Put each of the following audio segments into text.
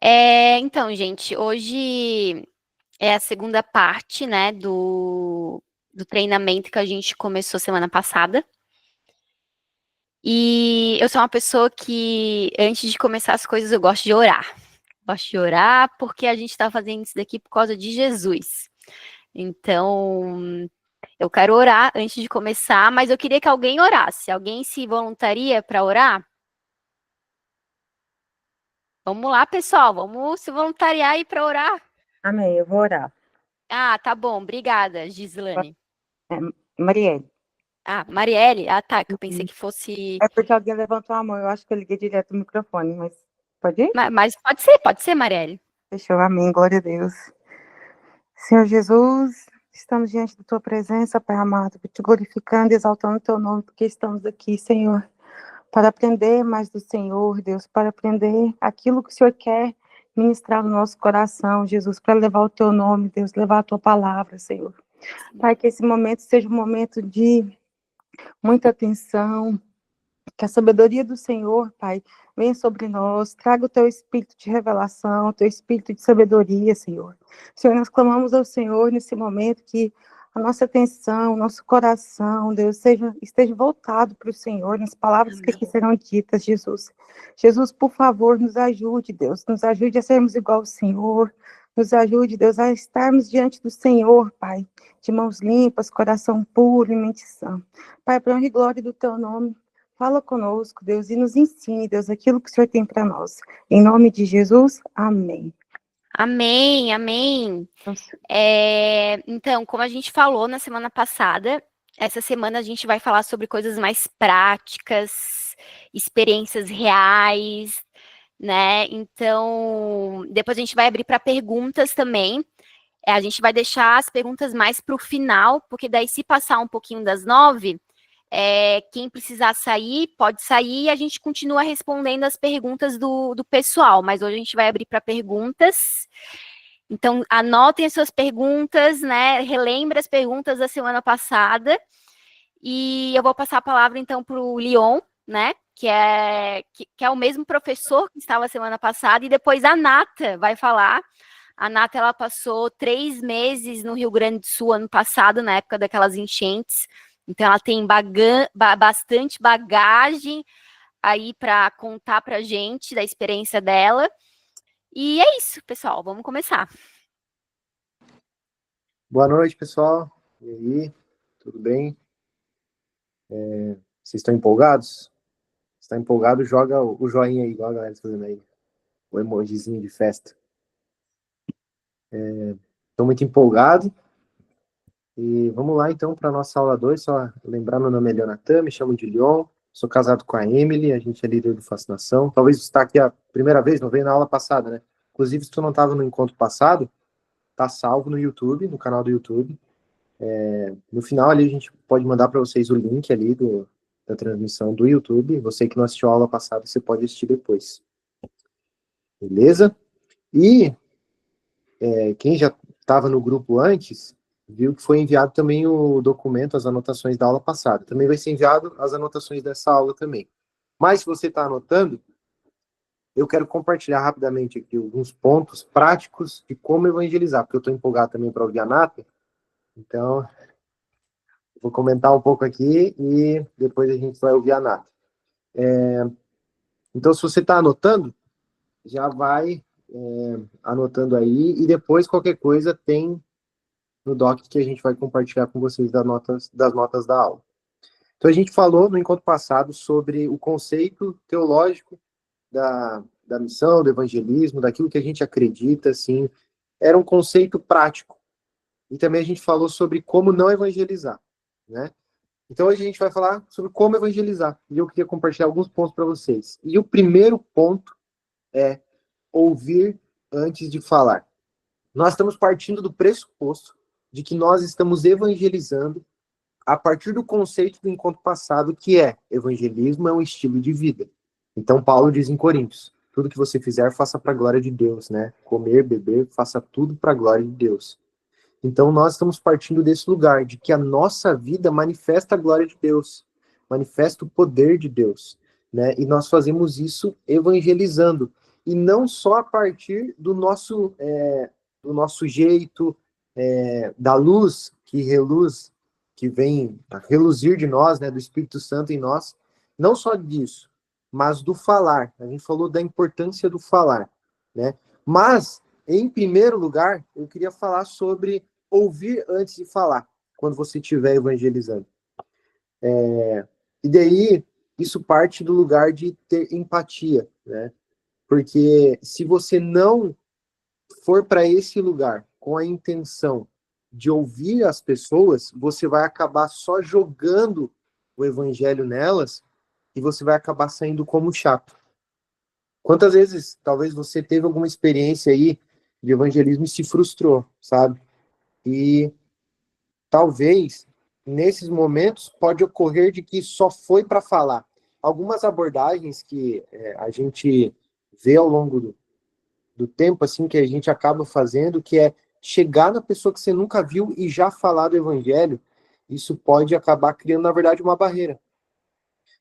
Então, gente, hoje é a segunda parte, né, do treinamento que a gente começou semana passada. E eu sou uma pessoa que, antes de começar as coisas, eu gosto de orar. Gosto de orar porque a gente está fazendo isso daqui por causa de Jesus. Então, eu quero orar antes de começar, mas eu queria que alguém orasse. Alguém se voluntaria para orar? Vamos lá, pessoal, vamos se voluntariar aí para orar. Amém, eu vou orar. Ah, tá bom, obrigada, Gislane. É, Marielle, Ah, Marielle? Ah, tá, que eu pensei uhum. que fosse. É porque alguém levantou a mão, eu acho que eu liguei direto o microfone, mas pode ir? Mas pode ser, Marielle. Fechou, amém, glória a Deus. Senhor Jesus, estamos diante da tua presença, Pai amado, te glorificando, exaltando o teu nome, porque estamos aqui, Senhor, para aprender mais do Senhor, Deus, para aprender aquilo que o Senhor quer ministrar no nosso coração, Jesus, para levar o teu nome, Deus, levar a tua palavra, Senhor. Pai, que esse momento seja um momento de muita atenção, que a sabedoria do Senhor, Pai, venha sobre nós, traga o teu espírito de revelação, o teu espírito de sabedoria, Senhor. Senhor, nós clamamos ao Senhor nesse momento que a nossa atenção, o nosso coração, Deus, esteja voltado para o Senhor, nas palavras que aqui Amém. serão ditas, Jesus. Jesus, por favor, nos ajude, Deus, nos ajude a sermos igual ao Senhor, nos ajude, Deus, a estarmos diante do Senhor, Pai, de mãos limpas, coração puro e mente sã. Pai, para honra e glória do teu nome, fala conosco, Deus, e nos ensine, Deus, aquilo que o Senhor tem para nós. Em nome de Jesus, amém. Amém, amém. Então, como a gente falou na semana passada, essa semana a gente vai falar sobre coisas mais práticas, experiências reais, né? Então, depois a gente vai abrir para perguntas também. A gente vai deixar as perguntas mais para o final, porque daí, se passar um pouquinho das 9, quem precisar sair, pode sair e a gente continua respondendo as perguntas do pessoal. Mas hoje a gente vai abrir para perguntas. Então, anotem as suas perguntas, né? Relembre as perguntas da semana passada. E eu vou passar a palavra, então, para o Leon, né? Que é o mesmo professor que estava semana passada. E depois a Nata vai falar. A Nata, ela passou 3 meses no Rio Grande do Sul ano passado, na época daquelas enchentes. Então, ela tem bastante bagagem aí para contar para a gente da experiência dela. E é isso, pessoal. Vamos começar. Boa noite, pessoal. E aí, tudo bem? Vocês estão empolgados? Se está empolgado, joga o joinha aí, igual a galera está fazendo aí. O emojizinho de festa. Estou muito empolgado. E vamos lá, então, para a nossa aula 2. Só lembrar, meu nome é Leonatan, me chamo de Leon. Sou casado com a Emily, a gente é líder do Fascinação. Talvez você está aqui a primeira vez, não veio na aula passada, né? Inclusive, se tu não estava no encontro passado, tá salvo no YouTube, no canal do YouTube. No final ali a gente pode mandar para vocês o link ali da transmissão do YouTube. Você que não assistiu a aula passada, você pode assistir depois. Beleza? E quem já estava no grupo antes, viu que foi enviado também o documento, as anotações da aula passada. Também vai ser enviado as anotações dessa aula também. Mas se você está anotando, eu quero compartilhar rapidamente aqui alguns pontos práticos de como evangelizar, porque eu estou empolgado também para ouvir a Nata. Então, vou comentar um pouco aqui e depois a gente vai ouvir a Nata. Então, se você está anotando, já vai anotando aí e depois qualquer coisa tem no doc que a gente vai compartilhar com vocês das notas da aula. Então, a gente falou no encontro passado sobre o conceito teológico da missão, do evangelismo, daquilo que a gente acredita, assim, era um conceito prático. E também a gente falou sobre como não evangelizar, né? Então, hoje a gente vai falar sobre como evangelizar. E eu queria compartilhar alguns pontos para vocês. E o primeiro ponto é ouvir antes de falar. Nós estamos partindo do pressuposto de que nós estamos evangelizando a partir do conceito do encontro passado, que é evangelismo é um estilo de vida. Então, Paulo diz em Coríntios, tudo que você fizer, faça para a glória de Deus, né? Comer, beber, faça tudo para a glória de Deus. Então, nós estamos partindo desse lugar, de que a nossa vida manifesta a glória de Deus, manifesta o poder de Deus, né? E nós fazemos isso evangelizando. e não só a partir do nosso jeito, da luz que reluz, que vem a reluzir de nós, né, do Espírito Santo em nós, não só disso, mas do falar. A gente falou da importância do falar, né? Mas, em primeiro lugar, eu queria falar sobre ouvir antes de falar, quando você estiver evangelizando. E daí, isso parte do lugar de ter empatia, né? Porque se você não for para esse lugar com a intenção de ouvir as pessoas, você vai acabar só jogando o evangelho nelas e você vai acabar saindo como chato. Quantas vezes, talvez você teve alguma experiência aí de evangelismo e se frustrou, sabe? E talvez, nesses momentos, pode ocorrer de que só foi para falar. Algumas abordagens que a gente vê ao longo do tempo, assim, que a gente acaba fazendo, que é chegar na pessoa que você nunca viu e já falar do evangelho, isso pode acabar criando, na verdade, uma barreira.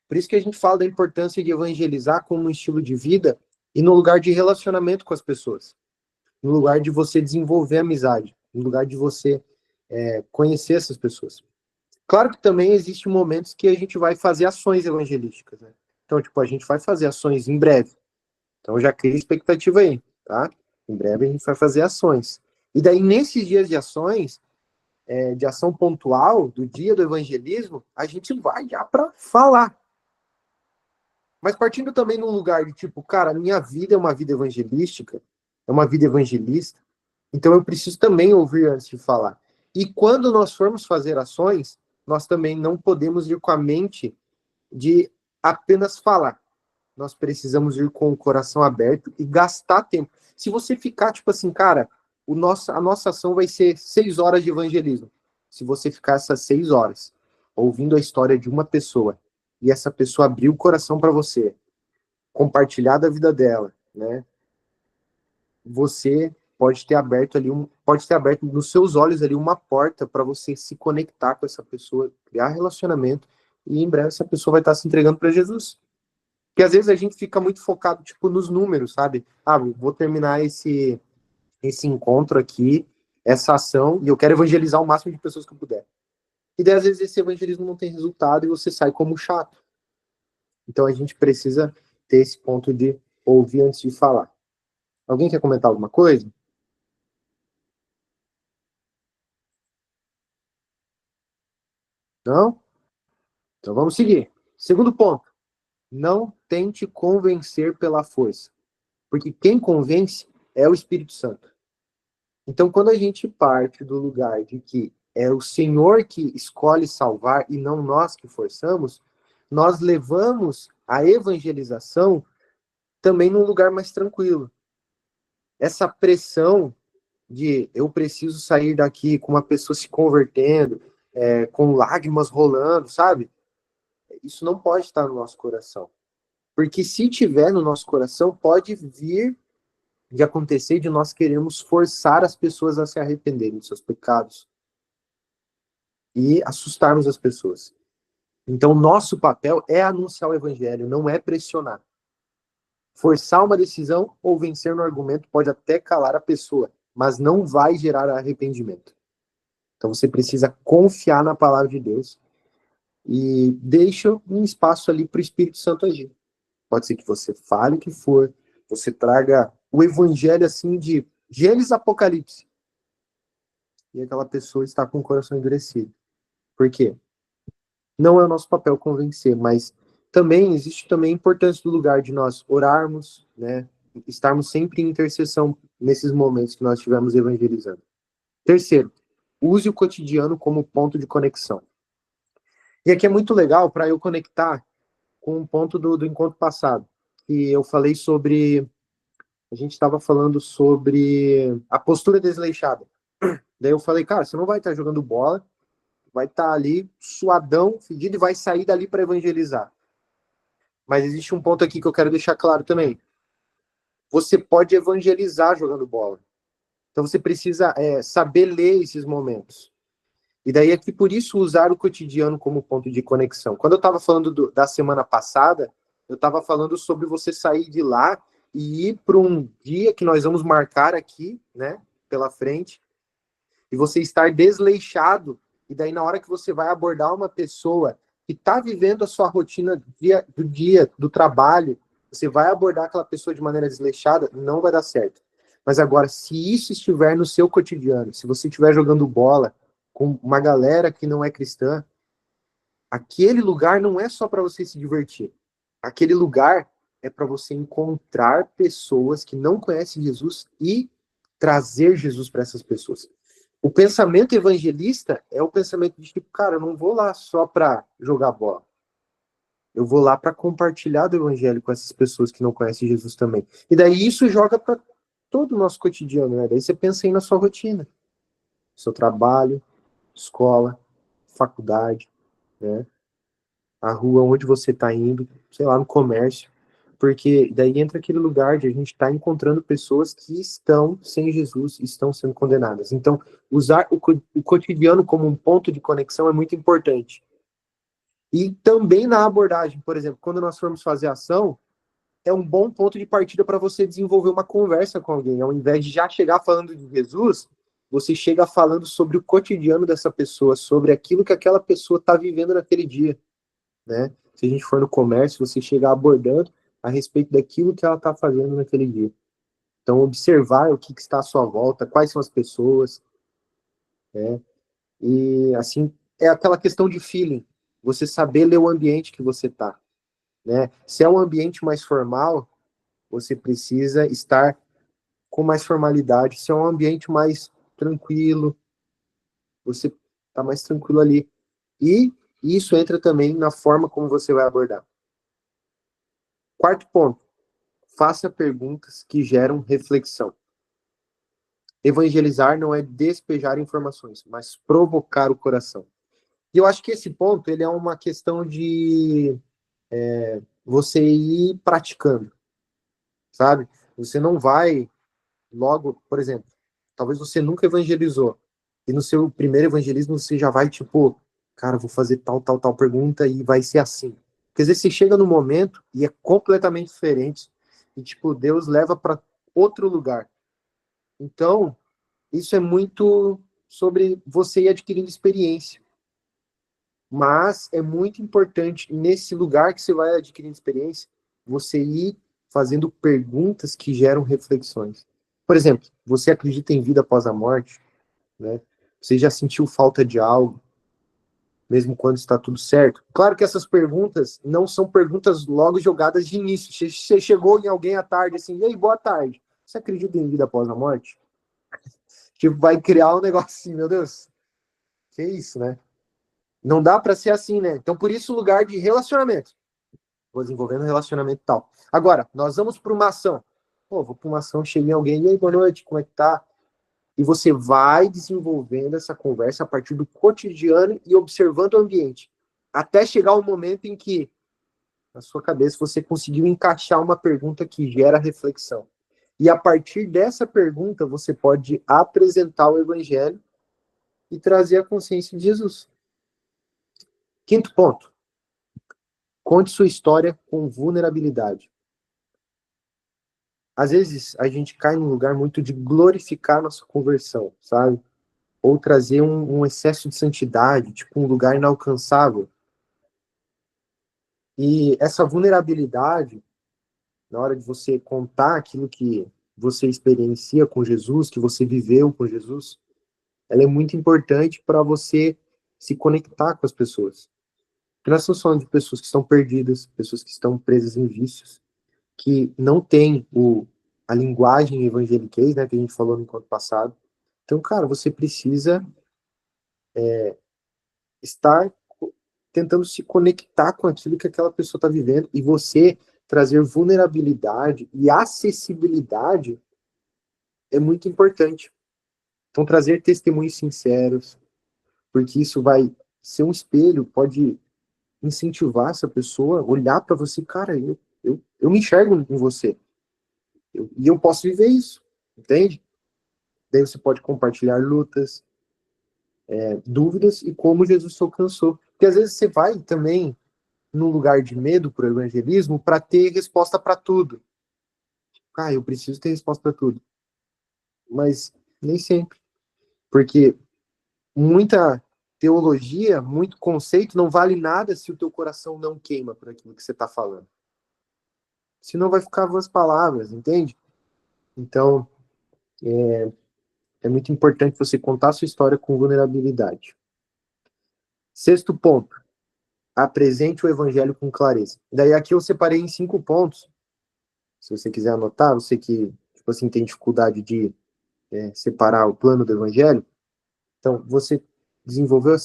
Por isso que a gente fala da importância de evangelizar como um estilo de vida e no lugar de relacionamento com as pessoas, no lugar de você desenvolver amizade, no lugar de você conhecer essas pessoas. Claro que também existem momentos que a gente vai fazer ações evangelísticas, né? Então, tipo, a gente vai fazer ações em breve. Então, já cria expectativa aí, tá? Em breve a gente vai fazer ações. E daí, nesses dias de ações, de ação pontual, do dia do evangelismo, a gente vai já para falar. Mas partindo também num lugar de tipo, cara, minha vida é uma vida evangelística, é uma vida evangelista, então eu preciso também ouvir antes de falar. E quando nós formos fazer ações, nós também não podemos ir com a mente de apenas falar. Nós precisamos ir com o coração aberto e gastar tempo. Se você ficar, tipo assim, cara, a nossa ação vai ser 6 horas de evangelismo. Se você ficar essas 6 horas ouvindo a história de uma pessoa e essa pessoa abrir o coração para você, compartilhar da vida dela, né? Você pode ter aberto ali pode ter aberto nos seus olhos ali uma porta para você se conectar com essa pessoa, criar relacionamento e em breve essa pessoa vai estar se entregando para Jesus. Porque às vezes a gente fica muito focado tipo nos números, sabe? Ah, vou terminar esse encontro aqui, essa ação e eu quero evangelizar o máximo de pessoas que eu puder. E daí às vezes esse evangelismo não tem resultado e você sai como chato. Então a gente precisa ter esse ponto de ouvir antes de falar. Alguém quer comentar alguma coisa? Não? Então vamos seguir. Segundo ponto. Não tente convencer pela força. Porque quem convence é o Espírito Santo. Então, quando a gente parte do lugar de que é o Senhor que escolhe salvar e não nós que forçamos, nós levamos a evangelização também num lugar mais tranquilo. Essa pressão de eu preciso sair daqui com uma pessoa se convertendo, com lágrimas rolando, sabe? Isso não pode estar no nosso coração. Porque se tiver no nosso coração, pode vir de acontecer de nós queremos forçar as pessoas a se arrependerem dos seus pecados e assustarmos as pessoas. Então, nosso papel é anunciar o evangelho, não é pressionar. Forçar uma decisão ou vencer no argumento pode até calar a pessoa, mas não vai gerar arrependimento. Então, você precisa confiar na palavra de Deus e deixa um espaço ali para o Espírito Santo agir. Pode ser que você fale o que for, você traga o evangelho assim de Gênesis Apocalipse. E aquela pessoa está com o coração endurecido. Por quê? Não é o nosso papel convencer, mas também existe também a importância do lugar de nós orarmos, né? Estarmos sempre em intercessão nesses momentos que nós estivermos evangelizando. Terceiro, use o cotidiano como ponto de conexão. E aqui é muito legal para eu conectar com um ponto do encontro passado, que eu falei sobre... A gente estava falando sobre a postura desleixada. Daí eu falei, cara, você não vai estar jogando bola, vai estar ali suadão, fedido e vai sair dali para evangelizar. Mas existe um ponto aqui que eu quero deixar claro também. Você pode evangelizar jogando bola. Então você precisa saber ler esses momentos. E daí aqui por isso usar o cotidiano como ponto de conexão. Quando eu estava falando da semana passada, eu estava falando sobre você sair de lá e ir para um dia que nós vamos marcar aqui, né, pela frente, e você estar desleixado, e daí na hora que você vai abordar uma pessoa que está vivendo a sua rotina do dia, do trabalho, você vai abordar aquela pessoa de maneira desleixada, não vai dar certo. Mas agora, se isso estiver no seu cotidiano, se você estiver jogando bola com uma galera que não é cristã, aquele lugar não é só para você se divertir. Aquele lugar é para você encontrar pessoas que não conhecem Jesus e trazer Jesus para essas pessoas. O pensamento evangelista é o pensamento de tipo, cara, eu não vou lá só para jogar bola. Eu vou lá para compartilhar do evangelho com essas pessoas que não conhecem Jesus também. E daí isso joga para todo o nosso cotidiano, né? Daí você pensa aí na sua rotina, seu trabalho, escola, faculdade, né? A rua onde você está indo, sei lá, no comércio. Porque daí entra aquele lugar de a gente estar encontrando pessoas que estão sem Jesus, estão sendo condenadas. Então, usar o cotidiano como um ponto de conexão é muito importante. E também na abordagem, por exemplo, quando nós formos fazer ação, é um bom ponto de partida para você desenvolver uma conversa com alguém. Ao invés de já chegar falando de Jesus, você chega falando sobre o cotidiano dessa pessoa, sobre aquilo que aquela pessoa está vivendo naquele dia, né? Se a gente for no comércio, você chega abordando a respeito daquilo que ela está fazendo naquele dia. Então, observar o que está à sua volta, quais são as pessoas, né? E, assim, é aquela questão de feeling. Você saber ler o ambiente que você está, né? Se é um ambiente mais formal, você precisa estar com mais formalidade. Se é um ambiente mais tranquilo, você está mais tranquilo ali. E isso entra também na forma como você vai abordar. Quarto ponto. Faça perguntas que geram reflexão. Evangelizar não é despejar informações, mas provocar o coração. E eu acho que esse ponto ele é uma questão de você ir praticando, sabe? Você não vai logo, por exemplo, talvez você nunca evangelizou, e no seu primeiro evangelismo você já vai tipo, cara, vou fazer tal pergunta e vai ser assim. Porque às vezes você chega no momento e é completamente diferente, e tipo, Deus leva para outro lugar. Então, isso é muito sobre você ir adquirindo experiência. Mas é muito importante, nesse lugar que você vai adquirindo experiência, você ir fazendo perguntas que geram reflexões. Por exemplo, você acredita em vida após a morte? Né? Você já sentiu falta de algo, mesmo quando está tudo certo? Claro que essas perguntas não são perguntas logo jogadas de início. Você chegou em alguém à tarde assim, e aí, boa tarde. Você acredita em vida após a morte? Tipo, vai criar um negócio assim, meu Deus. Que isso, né? Não dá para ser assim, né? Então, por isso, o lugar de relacionamento. Vou desenvolvendo relacionamento e tal. Agora, nós vamos para uma ação. Pô, vou para uma ação, cheguei em alguém, e aí, boa noite, como é que tá? E você vai desenvolvendo essa conversa a partir do cotidiano e observando o ambiente. Até chegar o momento em que, na sua cabeça, você conseguiu encaixar uma pergunta que gera reflexão. E a partir dessa pergunta, você pode apresentar o evangelho e trazer a consciência de Jesus. Quinto ponto. Conte sua história com vulnerabilidade. Às vezes, a gente cai num lugar muito de glorificar nossa conversão, sabe? Ou trazer um excesso de santidade, tipo um lugar inalcançável. E essa vulnerabilidade, na hora de você contar aquilo que você experiencia com Jesus, que você viveu com Jesus, ela é muito importante para você se conectar com as pessoas. Porque nós estamos falando de pessoas que estão perdidas, pessoas que estão presas em vícios, que não têm a linguagem evangeliquez, né, que a gente falou no encontro passado. Então, cara, você precisa estar tentando se conectar com aquilo que aquela pessoa está vivendo, e você trazer vulnerabilidade e acessibilidade é muito importante. Então, trazer testemunhos sinceros, porque isso vai ser um espelho, pode incentivar essa pessoa a olhar para você, cara, eu me enxergo em você, e eu posso viver isso, entende? Daí você pode compartilhar lutas, dúvidas e como Jesus te alcançou. Porque às vezes você vai também num lugar de medo para o evangelismo para ter resposta para tudo. eu preciso ter resposta para tudo. Mas nem sempre. Porque muita teologia, muito conceito não vale nada se o teu coração não queima por aquilo que você está falando. Senão vai ficar vãs palavras, entende? Então, é muito importante você contar a sua história com vulnerabilidade. Sexto ponto, apresente o evangelho com clareza. Daí aqui eu separei em 5 pontos. Se você quiser anotar, você que tipo assim, tem dificuldade de separar o plano do evangelho, então você desenvolveu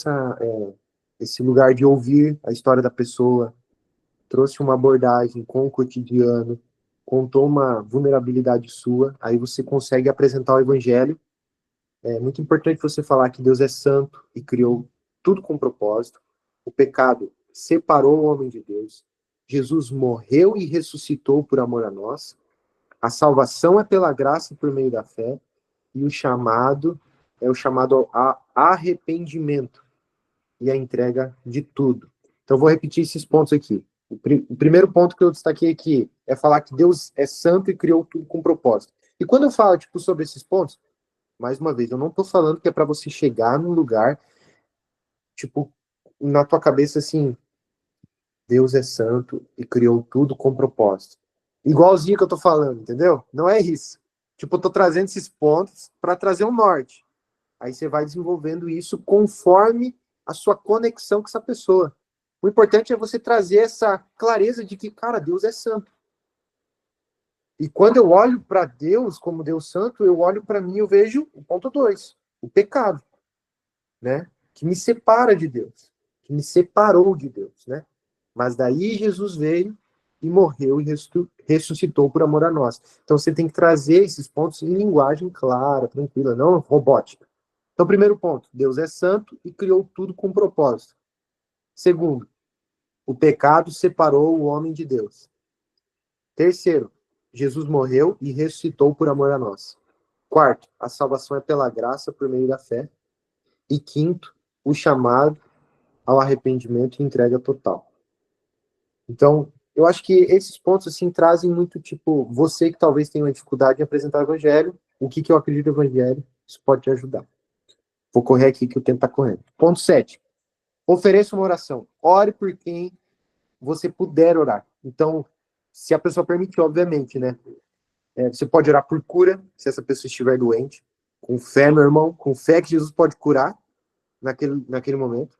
esse lugar de ouvir a história da pessoa, trouxe uma abordagem com o cotidiano, contou uma vulnerabilidade sua, aí você consegue apresentar o evangelho. É muito importante você falar que Deus é santo e criou tudo com propósito. O pecado separou o homem de Deus. Jesus morreu e ressuscitou por amor a nós. A salvação é pela graça por meio da fé. E o chamado é o chamado a arrependimento e a entrega de tudo. Então, vou repetir esses pontos aqui. O primeiro ponto que eu destaquei aqui é falar que Deus é santo e criou tudo com propósito. E quando eu falo sobre esses pontos, mais uma vez, eu não estou falando que é para você chegar num lugar, na tua cabeça assim, Deus é santo e criou tudo com propósito. Igualzinho que eu estou falando, entendeu? Não é isso. Eu estou trazendo esses pontos para trazer um norte. Aí você vai desenvolvendo isso conforme a sua conexão com essa pessoa. O importante é você trazer essa clareza de que, cara, Deus é santo. E quando eu olho para Deus como Deus santo, eu olho para mim e eu vejo o ponto 2, o pecado, né? Que me separa de Deus, que me separou de Deus, né? Mas daí Jesus veio e morreu e ressuscitou por amor a nós. Então você tem que trazer esses pontos em linguagem clara, tranquila, não robótica. Então, primeiro ponto, Deus é santo e criou tudo com propósito. Segundo, o pecado separou o homem de Deus. Terceiro, Jesus morreu e ressuscitou por amor a nós. Quarto, a salvação é pela graça por meio da fé. E quinto, o chamado ao arrependimento e entrega total. Então, eu acho que esses pontos assim trazem muito, você que talvez tenha uma dificuldade em apresentar o evangelho, o que eu acredito no evangelho, isso pode te ajudar. Vou correr aqui que o tempo está correndo. Ponto 7. Ofereça uma oração. Ore por quem você puder orar. Então, se a pessoa permitir, obviamente, né? Você pode orar por cura, se essa pessoa estiver doente. Com fé, meu irmão. Com fé que Jesus pode curar naquele momento.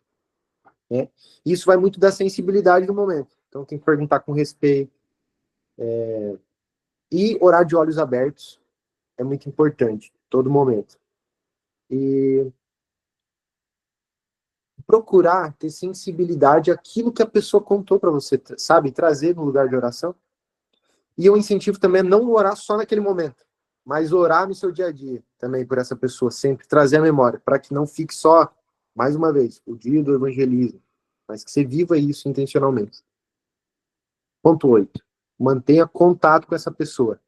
Né? E isso vai muito da sensibilidade do momento. Então, tem que perguntar com respeito. E orar de olhos abertos é muito importante, todo momento. E procurar ter sensibilidade àquilo que a pessoa contou para você, sabe? Trazer no lugar de oração. E eu incentivo também a não orar só naquele momento, mas orar no seu dia a dia também por essa pessoa, sempre trazer a memória, para que não fique só, mais uma vez, o dia do evangelismo, mas que você viva isso intencionalmente. Ponto 8. Mantenha contato com essa pessoa.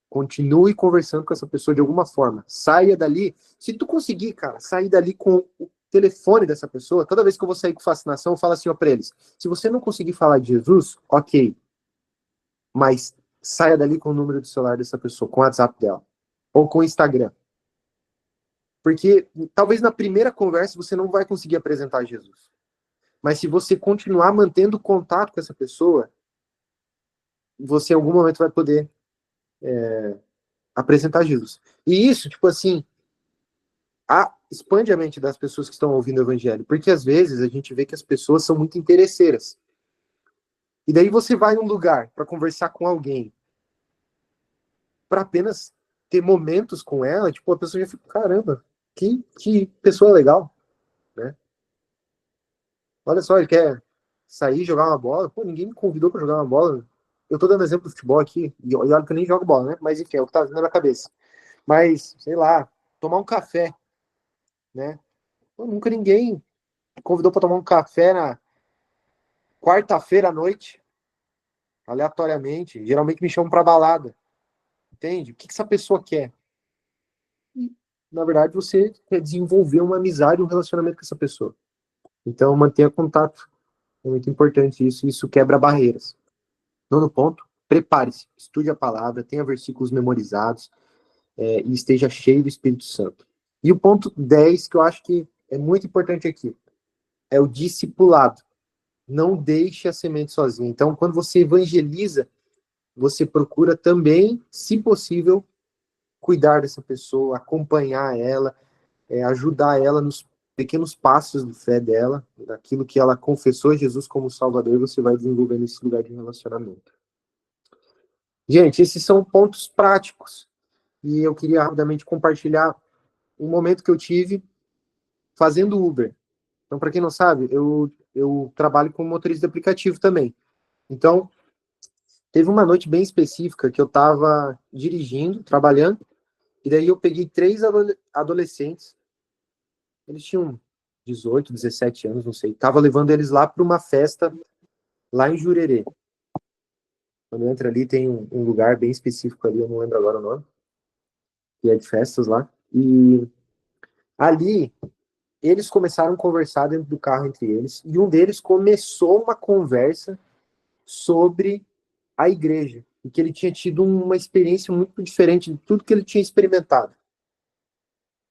Continue conversando com essa pessoa de alguma forma. Saia dali. Se tu conseguir, cara, sair dali com o telefone dessa pessoa, toda vez que eu vou sair com fascinação, eu falo assim para eles: se você não conseguir falar de Jesus, ok, mas saia dali com o número do celular dessa pessoa, com o WhatsApp dela, ou com o Instagram. Porque talvez na primeira conversa você não vai conseguir apresentar Jesus. Mas se você continuar mantendo contato com essa pessoa, você em algum momento vai poder apresentar Jesus. E isso, expande a mente das pessoas que estão ouvindo o evangelho, porque às vezes a gente vê que as pessoas são muito interesseiras. E daí você vai num lugar para conversar com alguém, para apenas ter momentos com ela, a pessoa já fica, caramba, que pessoa legal, né? Olha só, ele quer sair, jogar uma bola. Pô, ninguém me convidou para jogar uma bola. Eu tô dando exemplo do futebol aqui, e olha que eu nem jogo bola, né? Mas enfim, é o que tá vindo na minha cabeça. Mas, sei lá, tomar um café, né? Pô, nunca ninguém me convidou para tomar um café na quarta-feira à noite, aleatoriamente. Geralmente me chamam para balada. Entende? O que essa pessoa quer? E, na verdade, você quer desenvolver uma amizade, um relacionamento com essa pessoa. Então, mantenha contato. É muito importante isso. Isso quebra barreiras. Nono ponto. prepare-se, estude a palavra, tenha versículos memorizados, e esteja cheio do Espírito Santo. E o ponto 10, que eu acho que é muito importante aqui, é o discipulado. Não deixe a semente sozinha. Então, quando você evangeliza, você procura também, se possível, cuidar dessa pessoa, acompanhar ela, ajudar ela nos pequenos passos de fé dela, daquilo que ela confessou a Jesus como Salvador, você vai desenvolver nesse lugar de relacionamento. Gente, esses são pontos práticos. E eu queria rapidamente compartilhar um momento que eu tive fazendo Uber. Então, para quem não sabe, eu trabalho como motorista de aplicativo também. Então, teve uma noite bem específica que eu estava dirigindo, trabalhando, e daí eu peguei 3 adolescentes. Eles tinham 18, 17 anos, não sei. Tava levando eles lá para uma festa lá em Jurerê. Quando entra ali, tem um lugar bem específico ali, eu não lembro agora o nome, que é de festas lá. E ali, eles começaram a conversar dentro do carro entre eles, e um deles começou uma conversa sobre a igreja, e que ele tinha tido uma experiência muito diferente de tudo que ele tinha experimentado.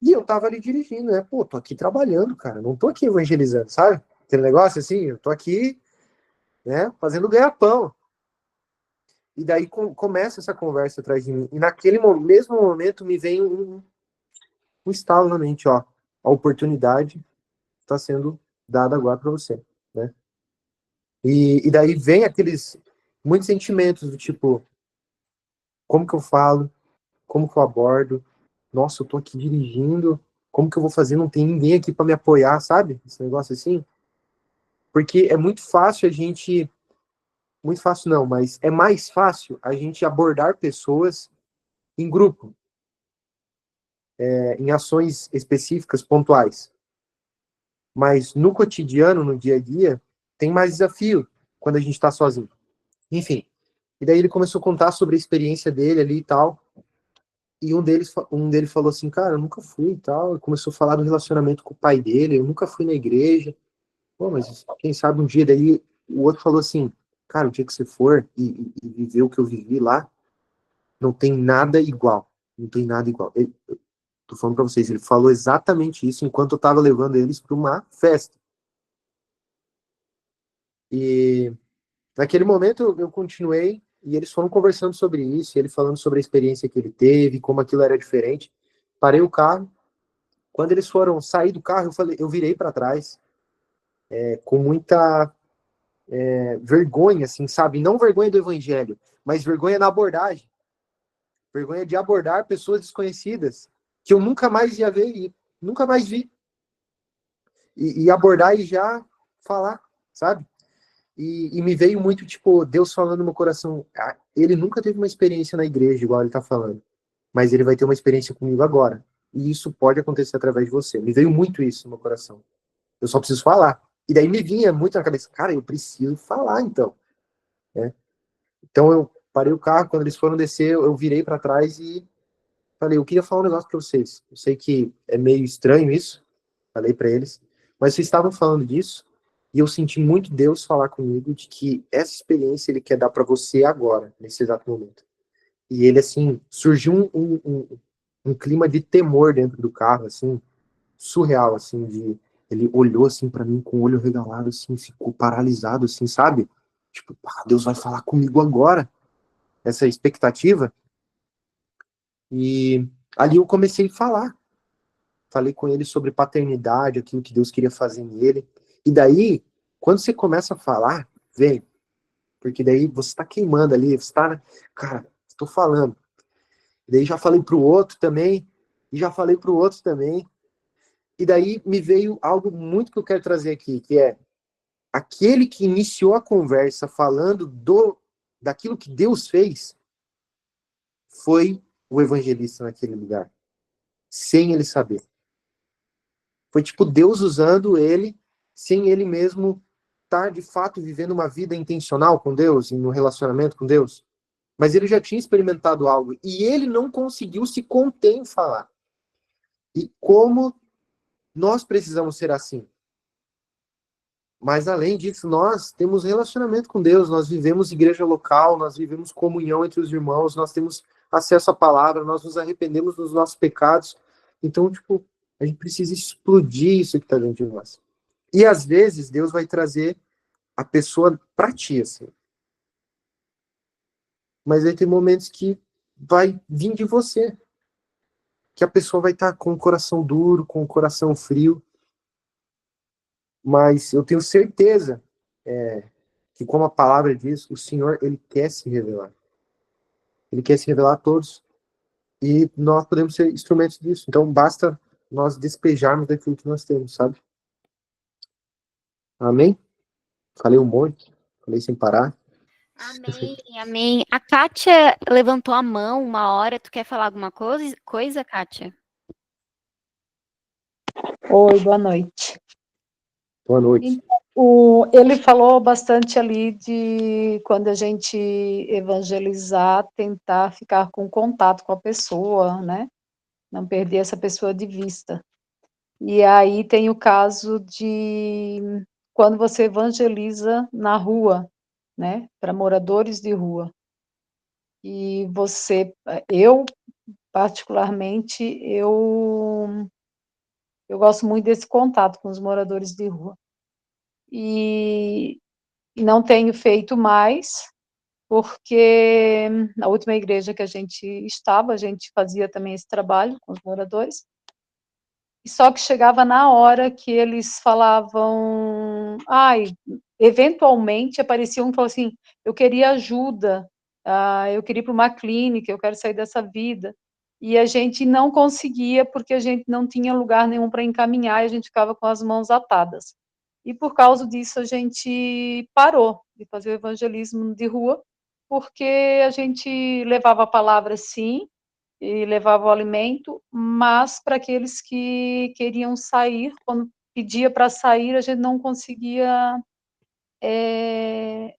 E eu tava ali dirigindo, né? Pô, tô aqui trabalhando, cara, não tô aqui evangelizando, sabe? Aquele negócio assim, eu tô aqui, né, fazendo ganha-pão. E daí começa essa conversa atrás de mim. E naquele mesmo momento me vem um estalo na mente, ó. A oportunidade está sendo dada agora para você, né? E daí vem aqueles muitos sentimentos do tipo, como que eu falo? Como que eu abordo? Nossa, eu tô aqui dirigindo, como que eu vou fazer? Não tem ninguém aqui para me apoiar, sabe? Esse negócio assim. Porque é muito fácil a gente, muito fácil não, mas é mais fácil a gente abordar pessoas em grupo, em ações específicas, pontuais. Mas no cotidiano, no dia a dia, tem mais desafio quando a gente está sozinho. Enfim. E daí ele começou a contar sobre a experiência dele ali e tal. E um deles falou assim, cara, eu nunca fui e tal. Ele começou a falar do relacionamento com o pai dele, eu nunca fui na igreja. Pô, mas quem sabe um dia daí o outro falou assim, cara, o dia que você for e viver o que eu vivi lá, não tem nada igual. Não tem nada igual. Tô falando pra vocês, ele falou exatamente isso enquanto eu tava levando eles pra uma festa. E naquele momento eu continuei e eles foram conversando sobre isso, ele falando sobre a experiência que ele teve, como aquilo era diferente. Parei o carro. Quando eles foram sair do carro, eu virei para trás, com muita vergonha, assim, sabe? Não vergonha do evangelho, mas vergonha na abordagem. Vergonha de abordar pessoas desconhecidas que eu nunca mais ia ver, e nunca mais vi. E abordar e já falar, sabe? E me veio muito, tipo, Deus falando no meu coração. Ele nunca teve uma experiência na igreja, igual ele tá falando. Mas ele vai ter uma experiência comigo agora. E isso pode acontecer através de você. Me veio muito isso no meu coração. Eu só preciso falar. E daí me vinha muito na cabeça, cara, eu preciso falar, então. Né? Então eu parei o carro, quando eles foram descer, eu virei para trás e falei, eu queria falar um negócio para vocês. Eu sei que é meio estranho isso, falei para eles, mas vocês estavam falando disso, e eu senti muito Deus falar comigo de que essa experiência ele quer dar para você agora, nesse exato momento. E ele, assim, surgiu um clima de temor dentro do carro, assim, surreal, assim, ele olhou, assim, para mim com o olho regalado, assim, ficou paralisado, assim, sabe? Tipo, Deus vai falar comigo agora. Essa expectativa. E ali eu comecei a falar. Falei com ele sobre paternidade, aquilo que Deus queria fazer nele. E daí, quando você começa a falar, vem. Porque daí você está queimando ali, você está, cara, estou falando. E daí já falei para o outro também, e já falei para o outro também. E daí me veio algo muito que eu quero trazer aqui, que é aquele que iniciou a conversa falando daquilo que Deus fez, foi o evangelista naquele lugar, sem ele saber. Foi tipo Deus usando ele, sem ele mesmo estar de fato vivendo uma vida intencional com Deus, e no relacionamento com Deus. Mas ele já tinha experimentado algo, e ele não conseguiu se conter em falar. E como nós precisamos ser assim. Mas, além disso, nós temos relacionamento com Deus, nós vivemos igreja local, nós vivemos comunhão entre os irmãos, nós temos acesso à palavra, nós nos arrependemos dos nossos pecados. Então, tipo, a gente precisa explodir isso que está dentro de nós. E, às vezes, Deus vai trazer a pessoa para ti, assim. Mas vai ter momentos que vai vir de você. Que a pessoa vai estar com o coração duro, com o coração frio. Mas eu tenho certeza que, como a palavra diz, o Senhor, ele quer se revelar. Ele quer se revelar a todos. E nós podemos ser instrumentos disso. Então, basta nós despejarmos daquilo que nós temos, sabe? Amém? Falei um monte. Falei sem parar. Amém, amém. A Kátia levantou a mão uma hora. Tu quer falar alguma coisa, Kátia? Oi, boa noite. Boa noite. Então, ele falou bastante ali de quando a gente evangelizar, tentar ficar com contato com a pessoa, né? Não perder essa pessoa de vista. E aí tem o caso de quando você evangeliza na rua, né? Para moradores de rua. E eu particularmente, eu gosto muito desse contato com os moradores de rua. E não tenho feito mais, porque na última igreja que a gente fazia também esse trabalho com os moradores, e só que chegava na hora que eles falavam, eventualmente apareciam e falavam assim, eu queria ajuda, eu queria ir para uma clínica, eu quero sair dessa vida, e a gente não conseguia, porque a gente não tinha lugar nenhum para encaminhar, e a gente ficava com as mãos atadas. E por causa disso a gente parou de fazer o evangelismo de rua, porque a gente levava a palavra sim, e levava o alimento, mas para aqueles que queriam sair, quando pedia para sair, a gente não conseguia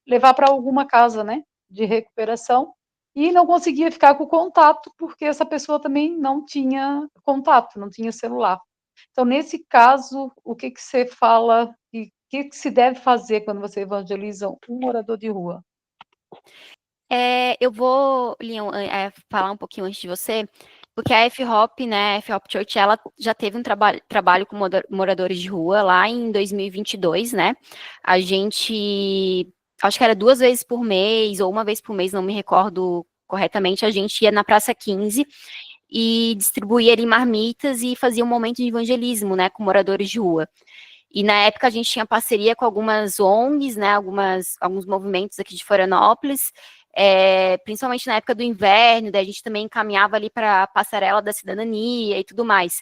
levar para alguma casa, né, de recuperação, e não conseguia ficar com contato, porque essa pessoa também não tinha contato, não tinha celular. Então, nesse caso, o que você fala, e o que se deve fazer quando você evangeliza um morador de rua? Eu vou, Leon, falar um pouquinho antes de você, porque a F-Hop, né, a F-Hop Church, ela já teve um trabalho com moradores de rua lá em 2022, né? A gente, acho que era 2 vezes por mês, ou 1 vez por mês, não me recordo corretamente, a gente ia na Praça 15 e distribuía ali marmitas e fazia um momento de evangelismo, né, com moradores de rua. E na época a gente tinha parceria com algumas ONGs, né, alguns movimentos aqui de Florianópolis, principalmente na época do inverno, daí a gente também encaminhava ali para a passarela da cidadania e tudo mais.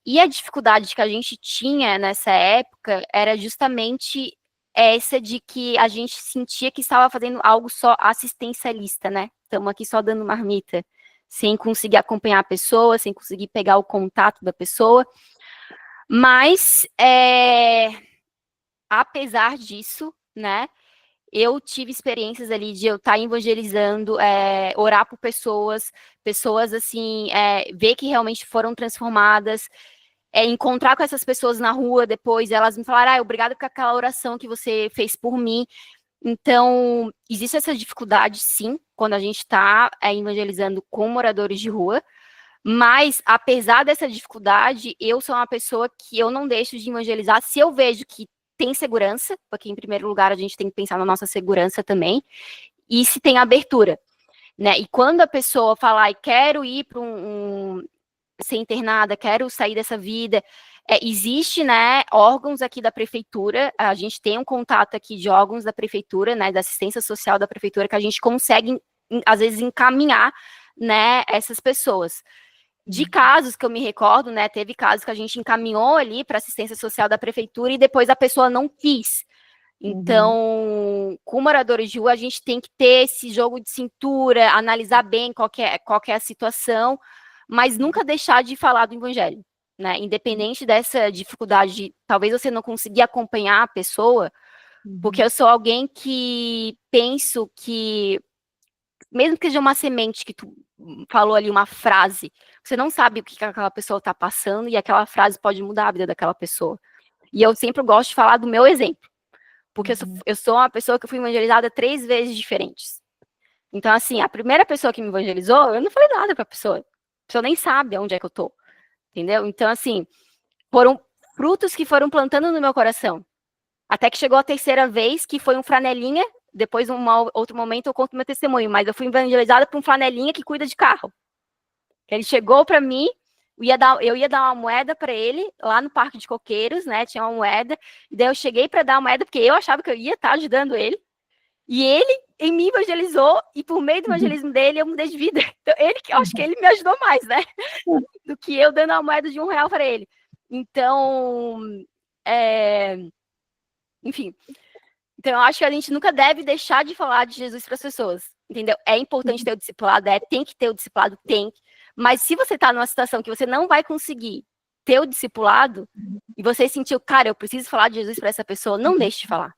E a dificuldade que a gente tinha nessa época era justamente essa de que a gente sentia que estava fazendo algo só assistencialista, né? Estamos aqui só dando marmita, sem conseguir acompanhar a pessoa, sem conseguir pegar o contato da pessoa. Mas, apesar disso, né, eu tive experiências ali de eu estar evangelizando, orar por pessoas assim, ver que realmente foram transformadas, encontrar com essas pessoas na rua depois, elas me falaram, obrigada por aquela oração que você fez por mim. Então, existe essa dificuldade, sim, quando a gente está evangelizando com moradores de rua, mas, apesar dessa dificuldade, eu sou uma pessoa que eu não deixo de evangelizar se eu vejo que tem segurança, porque, em primeiro lugar, a gente tem que pensar na nossa segurança também, e se tem abertura, né? E quando a pessoa falar, quero ir para ser internada, quero sair dessa vida, existe, né, órgãos aqui da prefeitura, a gente tem um contato aqui de órgãos da prefeitura, né, da assistência social da prefeitura, que a gente consegue, às vezes, encaminhar, né, essas pessoas. De casos que eu me recordo, né, teve casos que a gente encaminhou ali para assistência social da prefeitura e depois a pessoa não quis. Então, com moradores de rua, a gente tem que ter esse jogo de cintura, analisar bem qual que é a situação, mas nunca deixar de falar do evangelho, né? Independente dessa dificuldade de talvez você não conseguir acompanhar a pessoa, porque eu sou alguém que penso que, mesmo que seja uma semente que tu falou ali, uma frase, você não sabe o que aquela pessoa está passando e aquela frase pode mudar a vida daquela pessoa. E eu sempre gosto de falar do meu exemplo, Porque eu sou uma pessoa que fui evangelizada 3 vezes diferentes. Então, assim, a primeira pessoa que me evangelizou, eu não falei nada pra pessoa. A pessoa nem sabe onde é que eu tô. Entendeu? Então, assim, foram frutos que foram plantando no meu coração. Até que chegou a terceira vez, que foi um flanelinha. Depois, outro momento, eu conto meu testemunho. Mas eu fui evangelizada por um flanelinha que cuida de carro. Ele chegou para mim, eu ia dar uma moeda para ele, lá no Parque de Coqueiros, né? Tinha uma moeda. E daí eu cheguei para dar a moeda, porque eu achava que eu ia estar ajudando ele. E ele em me evangelizou, e por meio do evangelismo dele, eu mudei de vida. Então, eu acho que ele me ajudou mais, né? Do que eu dando a moeda de R$1 para ele. Então, enfim. Então, eu acho que a gente nunca deve deixar de falar de Jesus para as pessoas, entendeu? É importante ter o discipulado, tem que ter o discipulado, tem. Mas se você está numa situação que você não vai conseguir ter o discipulado, e você sentiu, cara, eu preciso falar de Jesus para essa pessoa, não deixe de falar.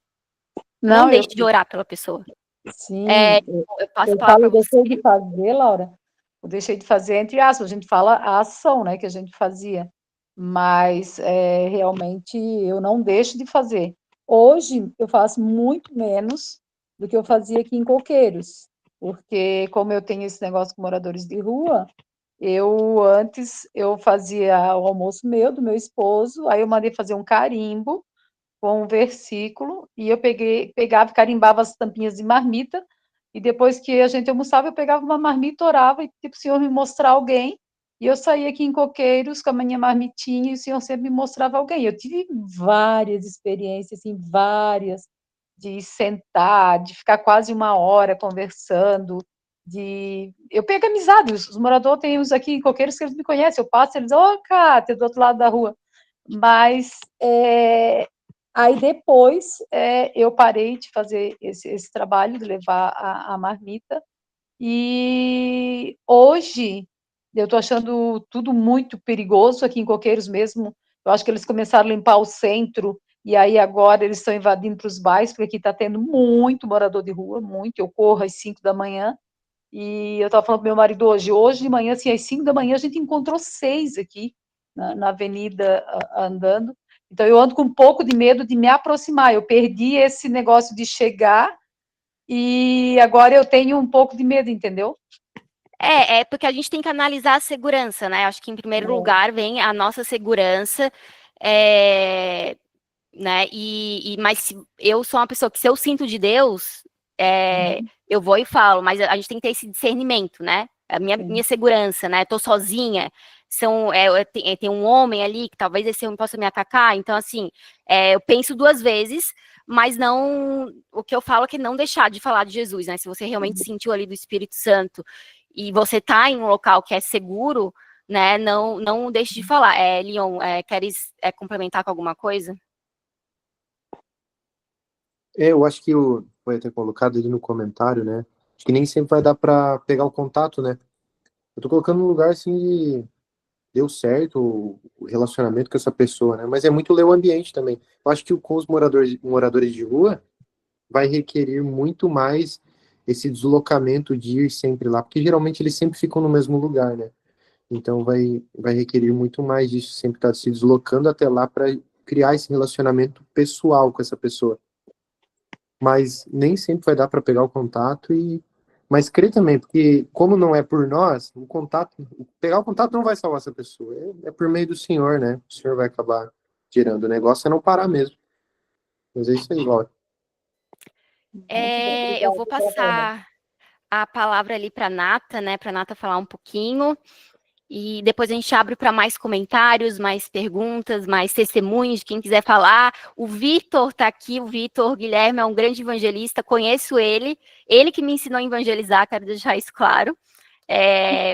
Não deixe de orar pela pessoa. Sim, eu passo a eu palavra para você. deixei de fazer, Laura, eu deixei de fazer, entre aspas, a gente fala a ação, né, que a gente fazia, mas realmente eu não deixo de fazer. Hoje eu faço muito menos do que eu fazia aqui em Coqueiros, porque como eu tenho esse negócio com moradores de rua, antes eu fazia o almoço do meu esposo, aí eu mandei fazer um carimbo com um versículo, e eu pegava e carimbava as tampinhas de marmita, e depois que a gente almoçava, eu pegava uma marmita, orava, e tipo, o Senhor me mostrar alguém, e eu saía aqui em Coqueiros com a minha marmitinha, e o Senhor sempre me mostrava alguém. Eu tive várias experiências, assim, várias, de sentar, de ficar quase 1 hora conversando, eu pego amizade, os moradores têm uns aqui em Coqueiros que eles me conhecem, eu passo, eles, Cátia, do outro lado da rua, mas aí depois eu parei de fazer esse trabalho, de levar a marmita, e hoje eu estou achando tudo muito perigoso aqui em Coqueiros mesmo. Eu acho que eles começaram a limpar o centro, e aí agora eles estão invadindo para os bairros, porque aqui está tendo muito morador de rua, muito. Eu corro às 5 da manhã, e eu estava falando para meu marido hoje de manhã, assim, às 5 da manhã, a gente encontrou 6 aqui na avenida andando. Então, eu ando com um pouco de medo de me aproximar. Eu perdi esse negócio de chegar e agora eu tenho um pouco de medo, entendeu? É porque a gente tem que analisar a segurança, né? Acho que em primeiro lugar vem a nossa segurança, né? Mas eu sou uma pessoa que, se eu sinto de Deus, eu vou e falo, mas a gente tem que ter esse discernimento, né? A minha segurança, né? Tô sozinha, tem um homem ali que talvez esse homem possa me atacar, então, assim, eu penso 2 vezes, mas não. O que eu falo é que não deixar de falar de Jesus, né? Se você realmente sentiu ali do Espírito Santo e você tá em um local que é seguro, né? Não deixe de falar. Leon, queres complementar com alguma coisa? Eu acho que foi até colocado ali no comentário, né? Acho que nem sempre vai dar para pegar o contato, né? Eu tô colocando no lugar assim de deu certo o relacionamento com essa pessoa, né? Mas é muito ler o ambiente também. Eu acho que com os moradores de rua vai requerer muito mais esse deslocamento de ir sempre lá, porque geralmente eles sempre ficam no mesmo lugar, né? Então vai requerer muito mais disso, sempre estar se deslocando até lá para criar esse relacionamento pessoal com essa pessoa. Mas nem sempre vai dar para pegar o contato mas crer também, porque como não é por nós, pegar o contato não vai salvar essa pessoa, é por meio do Senhor, né? O Senhor vai acabar gerando o negócio, é não parar mesmo. Mas é isso aí, Laura. Eu vou passar a palavra ali para Nata, né? Para Nata falar um pouquinho. E depois a gente abre para mais comentários, mais perguntas, mais testemunhos de quem quiser falar. O Vitor está aqui, o Vitor Guilherme é um grande evangelista, conheço ele que me ensinou a evangelizar, quero deixar isso claro.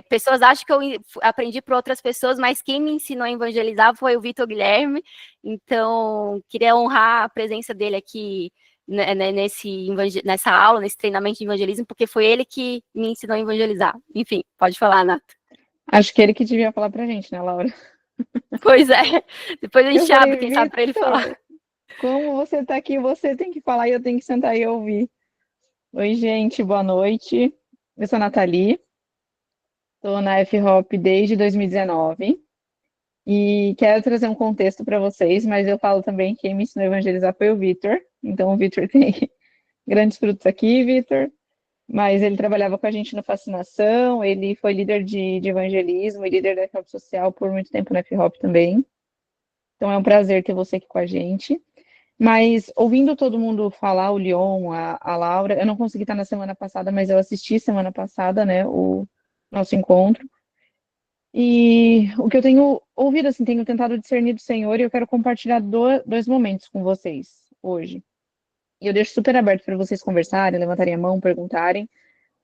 Pessoas acham que eu aprendi por outras pessoas, mas quem me ensinou a evangelizar foi o Vitor Guilherme, então queria honrar a presença dele aqui nessa aula, nesse treinamento de evangelismo, porque foi ele que me ensinou a evangelizar. Enfim, pode falar, Nata. Acho que ele que devia falar pra gente, né, Laura? Pois é. Depois a gente abre, quem sabe, Vitor, para ele falar. Como você tá aqui, você tem que falar e eu tenho que sentar e ouvir. Oi, gente, boa noite. Eu sou a Nathalie, estou na F-Hop desde 2019 E quero trazer um contexto para vocês, mas eu falo também que quem me ensinou a evangelizar foi o Vitor. Então, o Vitor tem grandes frutos aqui, Vitor. Mas ele trabalhava com a gente no Fascinação, ele foi líder de evangelismo e líder da F-Hop Social por muito tempo na F-Hop também. Então, é um prazer ter você aqui com a gente. Mas, ouvindo todo mundo falar, o Leon, a Laura, eu não consegui estar na semana passada, mas eu assisti semana passada, né, o nosso encontro. E o que eu tenho ouvido, assim, tenho tentado discernir do Senhor e eu quero compartilhar dois momentos com vocês hoje. E eu deixo super aberto para vocês conversarem, levantarem a mão, perguntarem,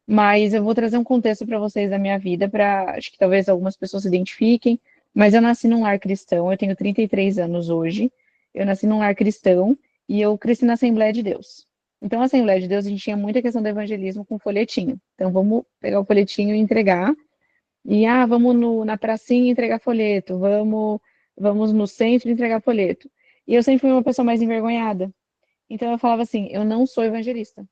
mas eu vou trazer um contexto para vocês da minha vida, para acho que talvez algumas pessoas se identifiquem, mas eu nasci num lar cristão, eu tenho 33 anos hoje, eu nasci num lar cristão e eu cresci na Assembleia de Deus. Então, a Assembleia de Deus, a gente tinha muita questão do evangelismo com folhetinho. Então, vamos pegar o folhetinho e entregar. E, vamos na pracinha entregar folheto, vamos no centro entregar folheto. E eu sempre fui uma pessoa mais envergonhada. Então, eu falava assim, eu não sou evangelista.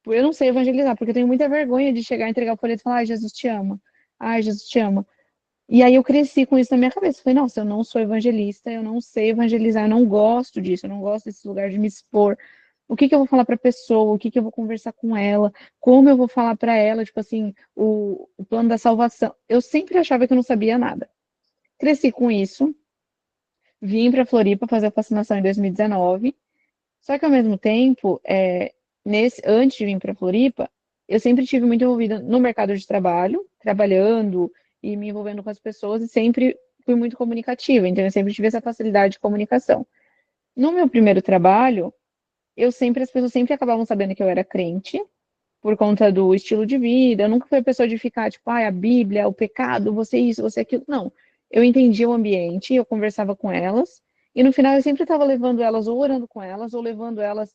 Eu não sei evangelizar, porque eu tenho muita vergonha de chegar e entregar o folheto e falar, ai, Jesus te ama. Ai, Jesus te ama. E aí eu cresci com isso na minha cabeça. Falei, nossa, eu não sou evangelista, eu não sei evangelizar, eu não gosto disso, eu não gosto desse lugar de me expor. O que que eu vou falar para a pessoa? O que que eu vou conversar com ela? Como eu vou falar para ela, tipo assim, o plano da salvação? Eu sempre achava que eu não sabia nada. Cresci com isso, vim para Floripa fazer a fascinação em 2019. Só que ao mesmo tempo, antes de vir para Floripa, eu sempre tive muito envolvida no mercado de trabalho, trabalhando e me envolvendo com as pessoas, e sempre fui muito comunicativa, então eu sempre tive essa facilidade de comunicação. No meu primeiro trabalho, as pessoas sempre acabavam sabendo que eu era crente, por conta do estilo de vida. Eu nunca fui a pessoa de ficar, tipo, a Bíblia, o pecado, você isso, você aquilo. Não. Eu entendia o ambiente, eu conversava com elas, e no final eu sempre estava levando elas, ou orando com elas, ou levando elas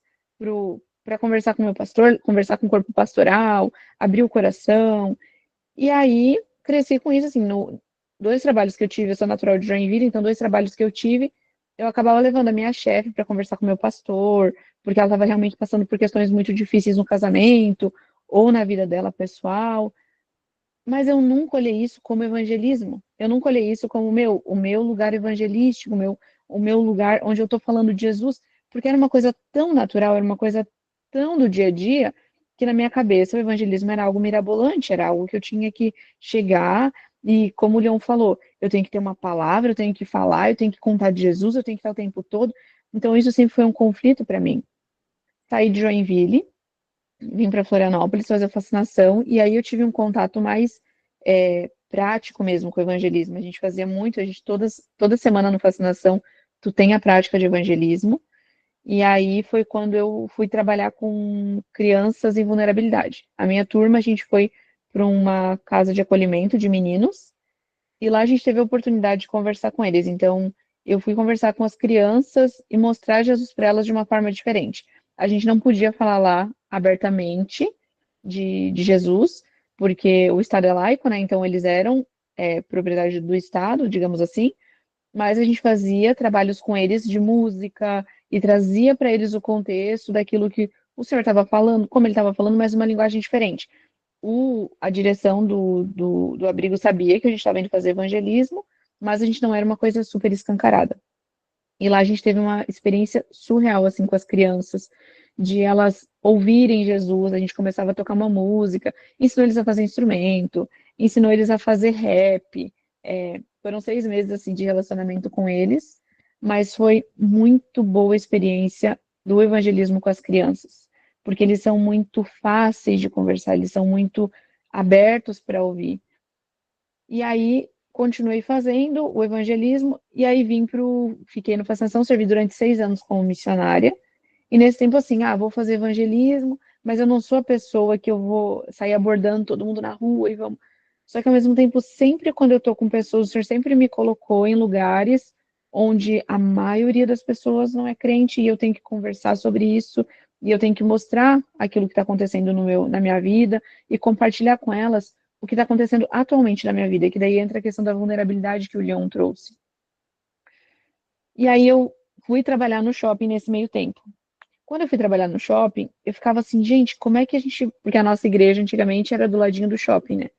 para conversar com o meu pastor, conversar com o corpo pastoral, abrir o coração. E aí cresci com isso, assim, dois trabalhos que eu tive, eu sou natural de Joinville, então dois trabalhos que eu tive, eu acabava levando a minha chefe para conversar com o meu pastor, porque ela estava realmente passando por questões muito difíceis no casamento ou na vida dela pessoal. Mas eu nunca olhei isso como evangelismo. Eu nunca olhei isso como o meu lugar evangelístico, o meu lugar onde eu estou falando de Jesus, porque era uma coisa tão natural, era uma coisa tão do dia a dia, que na minha cabeça o evangelismo era algo mirabolante, era algo que eu tinha que chegar e, como o Leon falou, eu tenho que ter uma palavra, eu tenho que falar, eu tenho que contar de Jesus, eu tenho que estar o tempo todo. Então isso sempre foi um conflito para mim. Saí de Joinville, vim para Florianópolis fazer a fascinação, e aí eu tive um contato mais prático mesmo com o evangelismo. A gente fazia muito, toda semana no fascinação, tu tem a prática de evangelismo, e aí foi quando eu fui trabalhar com crianças em vulnerabilidade. A minha turma, a gente foi para uma casa de acolhimento de meninos, e lá a gente teve a oportunidade de conversar com eles. Então, eu fui conversar com as crianças e mostrar Jesus para elas de uma forma diferente. A gente não podia falar lá abertamente de Jesus, porque o Estado é laico, né? Então, eles eram propriedade do Estado, digamos assim, mas a gente fazia trabalhos com eles de música e trazia para eles o contexto daquilo que o senhor estava falando, como ele estava falando, mas uma linguagem diferente. A direção do abrigo sabia que a gente estava indo fazer evangelismo, mas a gente não era uma coisa super escancarada. E lá a gente teve uma experiência surreal, assim, com as crianças, de elas ouvirem Jesus, a gente começava a tocar uma música, ensinou eles a fazer instrumento, ensinou eles a fazer rap. Foram 6 meses, assim, de relacionamento com eles, mas foi muito boa a experiência do evangelismo com as crianças, porque eles são muito fáceis de conversar, eles são muito abertos para ouvir. E aí continuei fazendo o evangelismo, e aí fiquei no Fascinação, servi durante 6 anos como missionária, e nesse tempo assim, vou fazer evangelismo, mas eu não sou a pessoa que eu vou sair abordando todo mundo na rua e vamos. Só que ao mesmo tempo, sempre quando eu tô com pessoas, o Senhor sempre me colocou em lugares onde a maioria das pessoas não é crente, e eu tenho que conversar sobre isso, e eu tenho que mostrar aquilo que está acontecendo na minha vida, e compartilhar com elas o que está acontecendo atualmente na minha vida, que daí entra a questão da vulnerabilidade que o Leon trouxe. E aí eu fui trabalhar no shopping nesse meio tempo. Quando eu fui trabalhar no shopping, eu ficava assim, gente, como é que a gente... Porque a nossa igreja antigamente era do ladinho do shopping, né?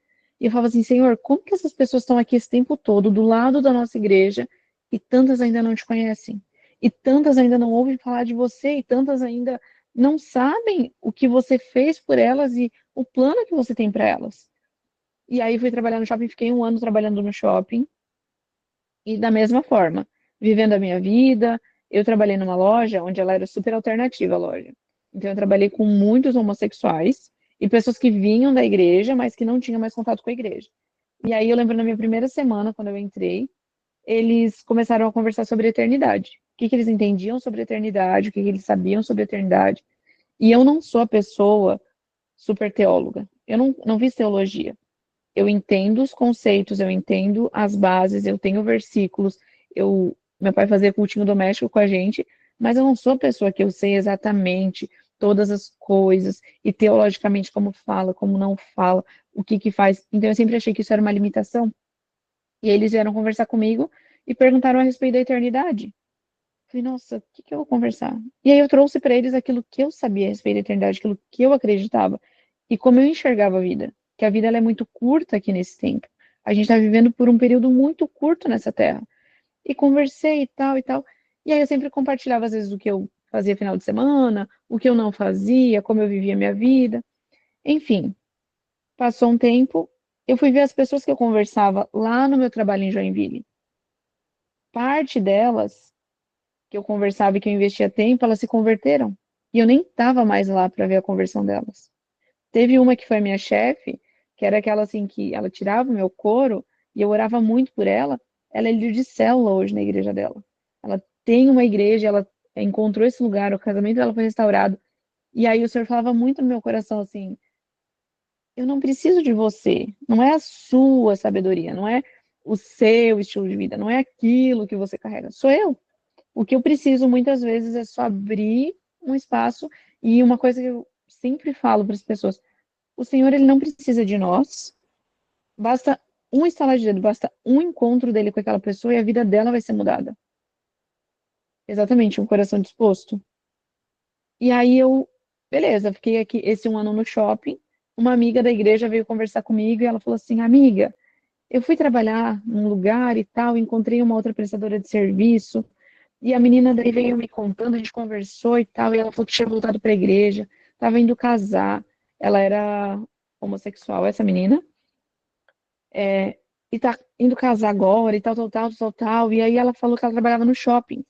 E eu falava assim, Senhor, como que essas pessoas estão aqui esse tempo todo, do lado da nossa igreja, e tantas ainda não te conhecem? E tantas ainda não ouvem falar de você, e tantas ainda não sabem o que você fez por elas e o plano que você tem para elas. E aí fui trabalhar no shopping, fiquei 1 ano trabalhando no shopping, e da mesma forma, vivendo a minha vida, eu trabalhei numa loja onde ela era super alternativa, a loja. Então eu trabalhei com muitos homossexuais e pessoas que vinham da igreja, mas que não tinham mais contato com a igreja. E aí eu lembro na minha primeira semana, quando eu entrei, eles começaram a conversar sobre a eternidade. O que que eles entendiam sobre a eternidade, o que que eles sabiam sobre a eternidade. E eu não sou a pessoa super teóloga. Eu não fiz teologia. Eu entendo os conceitos, eu entendo as bases, eu tenho versículos, meu pai fazia cultinho doméstico com a gente, mas eu não sou a pessoa que eu sei exatamente todas as coisas, e teologicamente como fala, como não fala, o que que faz. Então eu sempre achei que isso era uma limitação. E eles vieram conversar comigo e perguntaram a respeito da eternidade. Falei, nossa, o que que eu vou conversar? E aí eu trouxe para eles aquilo que eu sabia a respeito da eternidade, aquilo que eu acreditava e como eu enxergava a vida. Que a vida ela é muito curta aqui nesse tempo. A gente está vivendo por um período muito curto nessa terra. E conversei e tal e tal. E aí eu sempre compartilhava às vezes o que eu fazia final de semana, o que eu não fazia, como eu vivia a minha vida. Enfim, passou um tempo, eu fui ver as pessoas que eu conversava lá no meu trabalho em Joinville. Parte delas que eu conversava e que eu investia tempo, elas se converteram. E eu nem estava mais lá para ver a conversão delas. Teve uma que foi a minha chefe, que era aquela assim que ela tirava o meu couro e eu orava muito por ela. Ela é líder de célula hoje na igreja dela. Ela tem uma igreja, ela encontrou esse lugar, o casamento dela foi restaurado. E aí o Senhor falava muito no meu coração assim: eu não preciso de você, não é a sua sabedoria, não é o seu estilo de vida, não é aquilo que você carrega, sou eu. O que eu preciso muitas vezes é só abrir um espaço e uma coisa que eu sempre falo para as pessoas: o Senhor ele não precisa de nós, basta um estalar de dedo, basta um encontro dele com aquela pessoa e a vida dela vai ser mudada. Exatamente, um coração disposto. E aí beleza, fiquei aqui esse 1 ano no shopping. Uma amiga da igreja veio conversar comigo e ela falou assim: amiga, eu fui trabalhar num lugar e tal, encontrei uma outra prestadora de serviço. E a menina daí veio me contando, a gente conversou e tal, e ela falou que tinha voltado para a igreja, estava indo casar, ela era homossexual, essa menina, e tá indo casar agora e tal, tal, tal, tal, tal. E aí ela falou que ela trabalhava no shopping.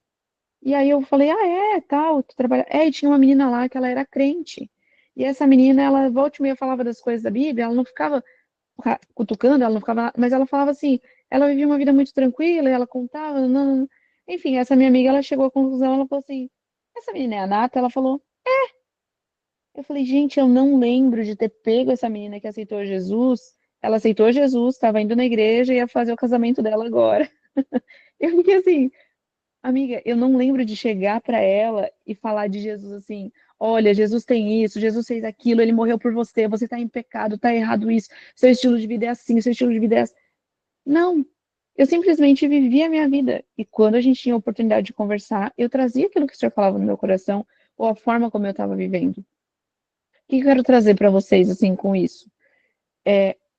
E aí eu falei, ah, é, tal, tu trabalha. E tinha uma menina lá que ela era crente. E essa menina, ela volta e meia falava das coisas da Bíblia, ela não ficava cutucando, ela não ficava, mas ela falava assim, ela vivia uma vida muito tranquila, e ela contava, não. Enfim, essa minha amiga, ela chegou à conclusão, ela falou assim, essa menina é a Nata? Ela falou, eu falei, gente, eu não lembro de ter pego essa menina que aceitou Jesus, ela aceitou Jesus, estava indo na igreja e ia fazer o casamento dela agora. Eu fiquei assim, amiga, eu não lembro de chegar para ela e falar de Jesus assim, olha, Jesus tem isso, Jesus fez aquilo, ele morreu por você, você está em pecado, está errado isso, seu estilo de vida é assim, seu estilo de vida é assim. Não, eu simplesmente vivia a minha vida. E quando a gente tinha a oportunidade de conversar, eu trazia aquilo que o Senhor falava no meu coração, ou a forma como eu estava vivendo. O que eu quero trazer para vocês, assim, com isso?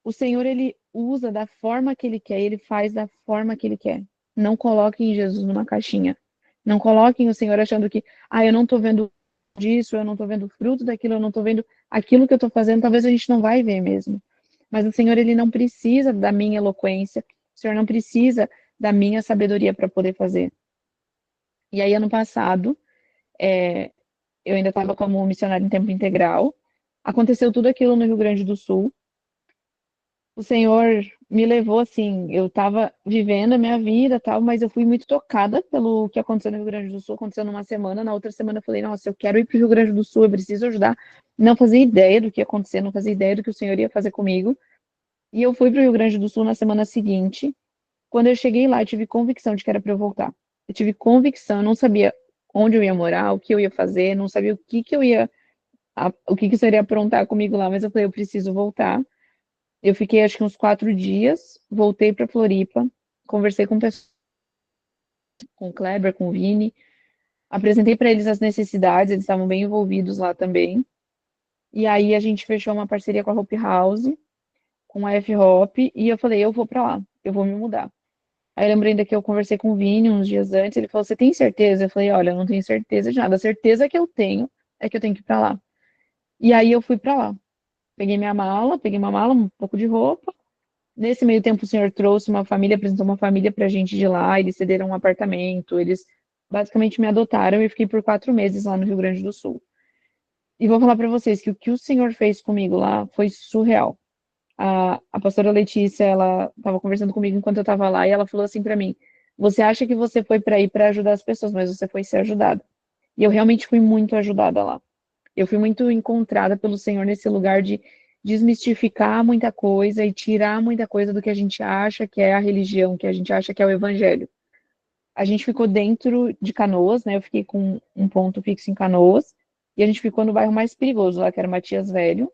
O Senhor, ele usa da forma que ele quer, ele faz da forma que ele quer. Não coloquem Jesus numa caixinha. Não coloquem o Senhor achando que, eu não estou vendo disso, eu não estou vendo fruto daquilo, eu não estou vendo aquilo que eu estou fazendo, talvez a gente não vai ver mesmo. Mas o Senhor, ele não precisa da minha eloquência, o Senhor não precisa da minha sabedoria para poder fazer. E aí, ano passado, eu ainda estava como missionária em tempo integral, aconteceu tudo aquilo no Rio Grande do Sul, o Senhor me levou assim, eu estava vivendo a minha vida, tal, mas eu fui muito tocada pelo que aconteceu no Rio Grande do Sul, aconteceu numa semana, na outra semana eu falei, nossa, eu quero ir para o Rio Grande do Sul, eu preciso ajudar. Não fazia ideia do que ia acontecer, não fazia ideia do que o Senhor ia fazer comigo. E eu fui para o Rio Grande do Sul na semana seguinte. Quando eu cheguei lá, eu tive convicção de que era para eu voltar. Eu tive convicção, eu não sabia onde eu ia morar, o que eu ia fazer, não sabia o que o Senhor ia aprontar comigo lá, mas eu falei, eu preciso voltar. Eu fiquei acho que uns 4 dias, voltei para Floripa, conversei com pessoas, com o Kleber, com o Vini, apresentei para eles as necessidades, eles estavam bem envolvidos lá também. E aí a gente fechou uma parceria com a Hope House. com a F-Hop, e eu falei, eu vou pra lá, eu vou me mudar. Aí eu lembro ainda que eu conversei com o Vini uns dias antes, ele falou, você tem certeza? Eu falei, olha, eu não tenho certeza de nada, a certeza que eu tenho é que eu tenho que ir pra lá. E aí eu fui pra lá. Peguei uma mala, um pouco de roupa. Nesse meio tempo o senhor trouxe uma família, apresentou uma família pra gente de lá, eles cederam um apartamento, eles basicamente me adotaram e eu fiquei por 4 meses lá no Rio Grande do Sul. E vou falar pra vocês que o senhor fez comigo lá foi surreal. A pastora Letícia, ela estava conversando comigo enquanto eu estava lá e ela falou assim para mim: você acha que você foi para ir para ajudar as pessoas, mas você foi ser ajudada. E eu realmente fui muito ajudada lá. Eu fui muito encontrada pelo Senhor nesse lugar de desmistificar muita coisa e tirar muita coisa do que a gente acha que é a religião, que a gente acha que é o evangelho. A gente ficou dentro de Canoas, né? Eu fiquei com um ponto fixo em Canoas e a gente ficou no bairro mais perigoso lá, que era Matias Velho.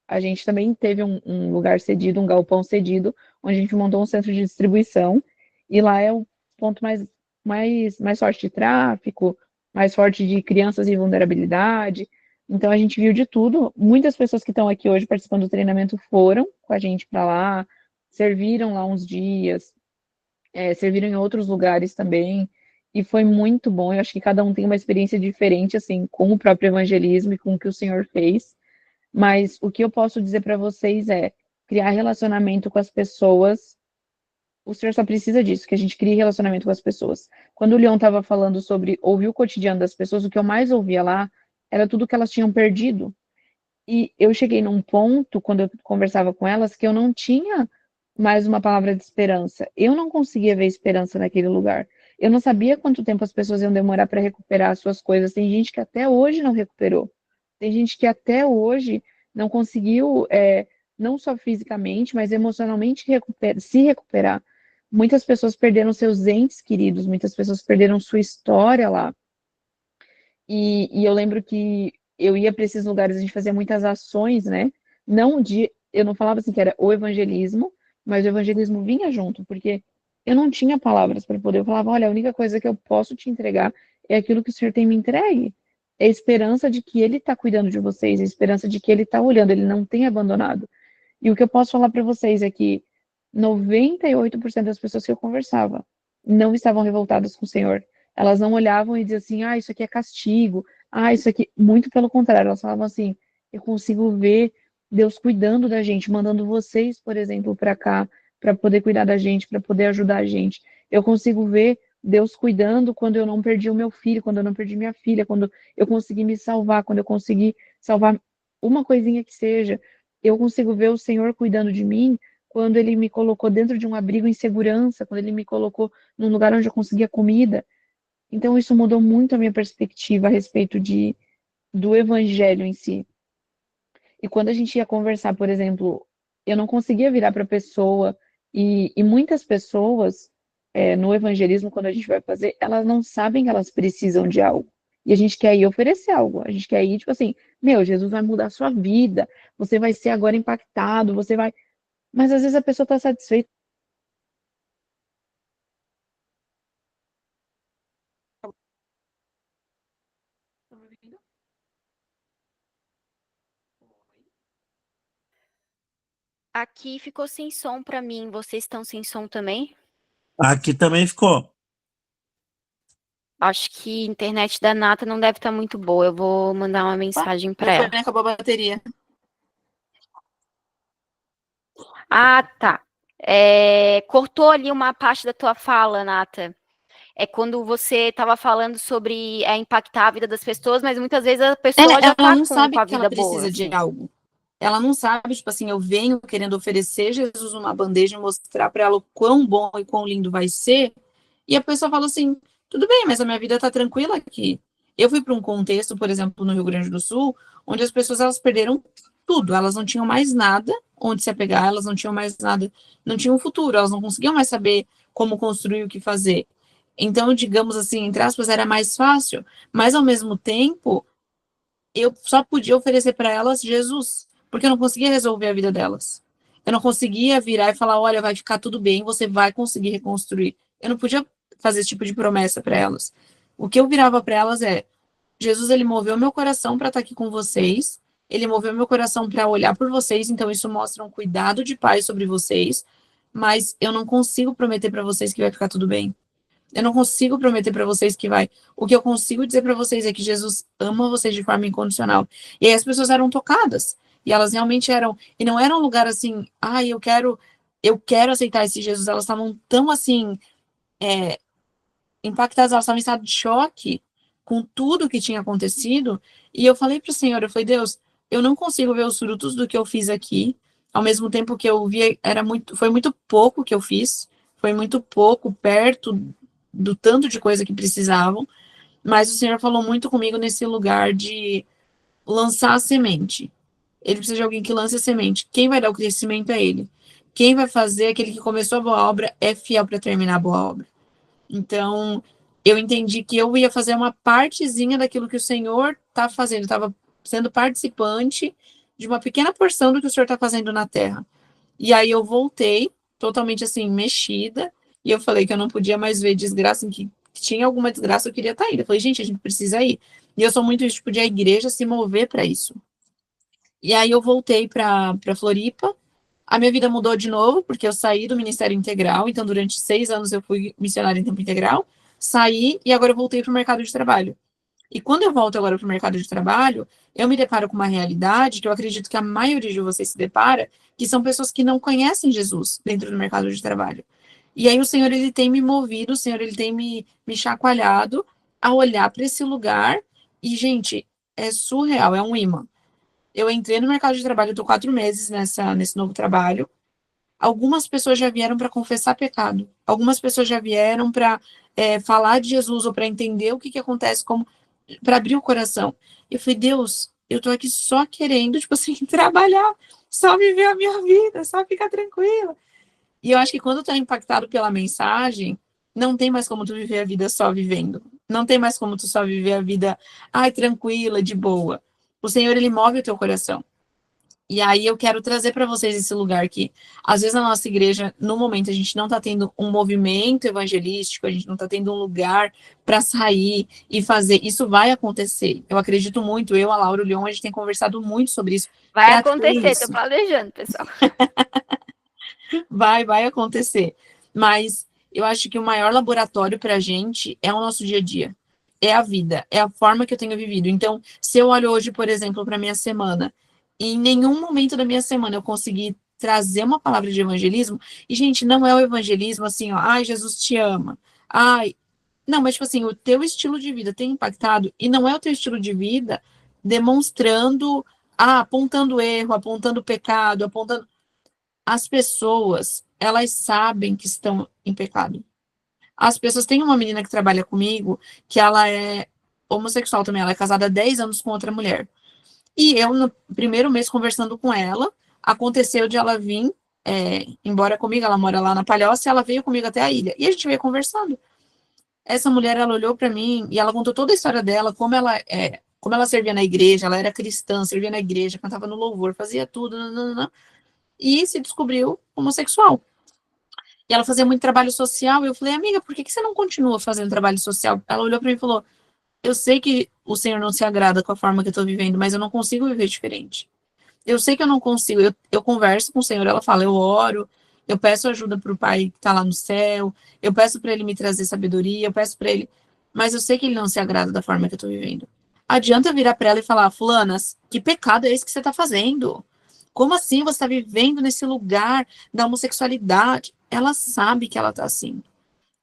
A gente também teve um lugar cedido, um galpão cedido, onde a gente montou um centro de distribuição, e lá é o ponto mais forte de tráfico, mais forte de crianças em vulnerabilidade. Então a gente viu de tudo. Muitas pessoas que estão aqui hoje participando do treinamento foram com a gente para lá, serviram lá uns dias, serviram em outros lugares também, e foi muito bom. Eu acho que cada um tem uma experiência diferente, assim, com o próprio evangelismo e com o que o Senhor fez. Mas o que eu posso dizer para vocês é criar relacionamento com as pessoas. O senhor só precisa disso, que a gente crie relacionamento com as pessoas. Quando o Leon estava falando sobre ouvir o cotidiano das pessoas, o que eu mais ouvia lá era tudo que elas tinham perdido. E eu cheguei num ponto, quando eu conversava com elas, que eu não tinha mais uma palavra de esperança. Eu não conseguia ver esperança naquele lugar. Eu não sabia quanto tempo as pessoas iam demorar para recuperar as suas coisas. Tem gente que até hoje não recuperou. Tem gente que até hoje não conseguiu, não só fisicamente, mas emocionalmente se recuperar. Muitas pessoas perderam seus entes queridos, muitas pessoas perderam sua história lá. E eu lembro que eu ia para esses lugares, a gente fazia muitas ações, né? Eu não falava assim que era o evangelismo, mas o evangelismo vinha junto, porque eu não tinha palavras para poder. Eu falava, olha, a única coisa que eu posso te entregar é aquilo que o Senhor tem me entregue. É a esperança de que Ele está cuidando de vocês, a esperança de que Ele está olhando, Ele não tem abandonado. E o que eu posso falar para vocês é que 98% das pessoas que eu conversava não estavam revoltadas com o Senhor. Elas não olhavam e diziam assim, isso aqui é castigo, isso aqui. Muito pelo contrário, elas falavam assim, eu consigo ver Deus cuidando da gente, mandando vocês, por exemplo, para cá, para poder cuidar da gente, para poder ajudar a gente. Eu consigo ver Deus cuidando quando eu não perdi o meu filho, quando eu não perdi minha filha, quando eu consegui me salvar, quando eu consegui salvar uma coisinha que seja. Eu consigo ver o Senhor cuidando de mim quando Ele me colocou dentro de um abrigo em segurança, quando Ele me colocou num lugar onde eu conseguia comida. Então, isso mudou muito a minha perspectiva a respeito do evangelho em si. E quando a gente ia conversar, por exemplo, eu não conseguia virar para a pessoa, e muitas pessoas, no evangelismo, quando a gente vai fazer, elas não sabem que elas precisam de algo. E a gente quer ir oferecer algo. A gente quer ir, tipo assim, meu, Jesus vai mudar a sua vida, você vai ser agora impactado, você vai. Mas às vezes a pessoa está satisfeita. Aqui ficou sem som para mim. Vocês estão sem som também? Aqui também ficou. Acho que a internet da Nata não deve estar muito boa. Eu vou mandar uma mensagem para ela. Acabou a bateria. Ah, tá. Cortou ali uma parte da tua fala, Nata. É quando você estava falando sobre impactar a vida das pessoas, mas muitas vezes a pessoa já Ela está não com sabe a que ela vida precisa boa. de Assim. algo. Ela não sabe, tipo assim, eu venho querendo oferecer Jesus uma bandeja e mostrar para ela o quão bom e quão lindo vai ser. E a pessoa fala assim: tudo bem, mas a minha vida tá tranquila aqui. Eu fui para um contexto, por exemplo, no Rio Grande do Sul, onde as pessoas elas perderam tudo, elas não tinham mais nada onde se apegar, elas não tinham mais nada, não tinham futuro, elas não conseguiam mais saber como construir o que fazer. Então, digamos assim, entre aspas, era mais fácil, mas ao mesmo tempo, eu só podia oferecer para elas Jesus, porque eu não conseguia resolver a vida delas. Eu não conseguia virar e falar: olha, vai ficar tudo bem, você vai conseguir reconstruir. Eu não podia fazer esse tipo de promessa para elas. O que eu virava para elas é: Jesus, ele moveu meu coração para estar aqui com vocês, ele moveu meu coração para olhar por vocês, então isso mostra um cuidado de pai sobre vocês, mas eu não consigo prometer para vocês que vai ficar tudo bem. Eu não consigo prometer para vocês que vai. O que eu consigo dizer para vocês é que Jesus ama vocês de forma incondicional. E aí as pessoas eram tocadas. E elas realmente eram. E não era um lugar assim, ai, eu quero aceitar esse Jesus. Elas estavam tão assim, impactadas, elas estavam em estado de choque com tudo que tinha acontecido. E eu falei para o Senhor, eu falei, Deus, eu não consigo ver os frutos do que eu fiz aqui. Ao mesmo tempo que eu vi, foi muito pouco que eu fiz. Foi muito pouco perto do tanto de coisa que precisavam, mas o Senhor falou muito comigo nesse lugar de lançar a semente. Ele precisa de alguém que lance a semente. Quem vai dar o crescimento é ele. Quem vai fazer, aquele que começou a boa obra, é fiel para terminar a boa obra. Então, eu entendi que eu ia fazer uma partezinha daquilo que o Senhor está fazendo. Estava sendo participante de uma pequena porção do que o Senhor está fazendo na terra. E aí eu voltei, totalmente assim, mexida, e eu falei que eu não podia mais ver desgraça, em que tinha alguma desgraça, eu queria estar indo. Eu falei, gente, a gente precisa ir. E eu sou muito tipo de a igreja se mover para isso. E aí eu voltei para Floripa. A minha vida mudou de novo, porque eu saí do Ministério Integral, então durante 6 anos eu fui missionária em tempo integral, saí e agora eu voltei para o mercado de trabalho. E quando eu volto agora para o mercado de trabalho, eu me deparo com uma realidade que eu acredito que a maioria de vocês se depara, que são pessoas que não conhecem Jesus dentro do mercado de trabalho. E aí o Senhor, ele tem me movido, o Senhor, ele tem me chacoalhado a olhar para esse lugar e, gente, é surreal, é um imã. Eu entrei no mercado de trabalho, eu tô 4 meses nesse novo trabalho. Algumas pessoas já vieram para confessar pecado. Algumas pessoas já vieram para falar de Jesus ou para entender o que acontece, como para abrir o coração. Eu falei, Deus, eu tô aqui só querendo, tipo assim, trabalhar, só viver a minha vida, só ficar tranquila. E eu acho que quando tu é impactado pela mensagem, não tem mais como tu viver a vida só vivendo. Não tem mais como tu só viver a vida, ai, tranquila, de boa. O Senhor, ele move o teu coração. E aí eu quero trazer para vocês esse lugar que, às vezes, na nossa igreja, no momento, a gente não está tendo um movimento evangelístico, a gente não está tendo um lugar para sair e fazer. Isso vai acontecer. Eu acredito muito, a Laura, o Leon, a gente tem conversado muito sobre isso. Vai acontecer, tô planejando, pessoal. Vai acontecer. Mas eu acho que o maior laboratório para a gente é o nosso dia a dia. É a vida, é a forma que eu tenho vivido. Então, se eu olho hoje, por exemplo, para minha semana, e em nenhum momento da minha semana eu consegui trazer uma palavra de evangelismo, e, gente, não é o evangelismo assim, ó, ai, Jesus te ama, ai, não, mas, tipo assim, o teu estilo de vida tem impactado, e não é o teu estilo de vida demonstrando, apontando erro, apontando pecado, apontando... As pessoas, elas sabem que estão em pecado. As pessoas, tem uma menina que trabalha comigo, que ela é homossexual também, ela é casada há 10 anos com outra mulher. E eu, no primeiro mês, conversando com ela, aconteceu de ela vir embora comigo, ela mora lá na Palhoça, e ela veio comigo até a ilha. E a gente veio conversando. Essa mulher, ela olhou para mim e ela contou toda a história dela, como ela servia na igreja, ela era cristã, servia na igreja, cantava no louvor, fazia tudo, nananana, e se descobriu homossexual. E ela fazia muito trabalho social, e eu falei, amiga, por que você não continua fazendo trabalho social? Ela olhou para mim e falou, eu sei que o Senhor não se agrada com a forma que eu tô vivendo, mas eu não consigo viver diferente. Eu sei que eu não consigo, eu converso com o Senhor, ela fala, eu oro, eu peço ajuda pro Pai que tá lá no céu, eu peço para ele me trazer sabedoria, eu peço para ele, mas eu sei que ele não se agrada da forma que eu tô vivendo. Adianta virar para ela e falar, fulanas, que pecado é esse que você tá fazendo? Como assim você está vivendo nesse lugar da homossexualidade? Ela sabe que ela tá assim.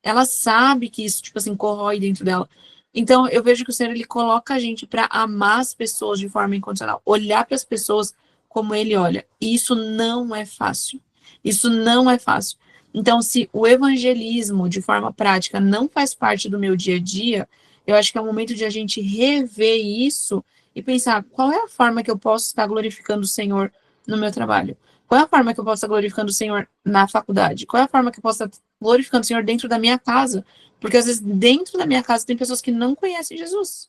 Ela sabe que isso, tipo assim, corrói dentro dela. Então, eu vejo que o Senhor, ele coloca a gente para amar as pessoas de forma incondicional. Olhar para as pessoas como ele olha. E isso não é fácil. Isso não é fácil. Então, se o evangelismo, de forma prática, não faz parte do meu dia a dia, eu acho que é o momento de a gente rever isso e pensar, qual é a forma que eu posso estar glorificando o Senhor no meu trabalho? Qual é a forma que eu posso estar glorificando o Senhor na faculdade? Qual é a forma que eu posso estar glorificando o Senhor dentro da minha casa? Porque às vezes dentro da minha casa tem pessoas que não conhecem Jesus.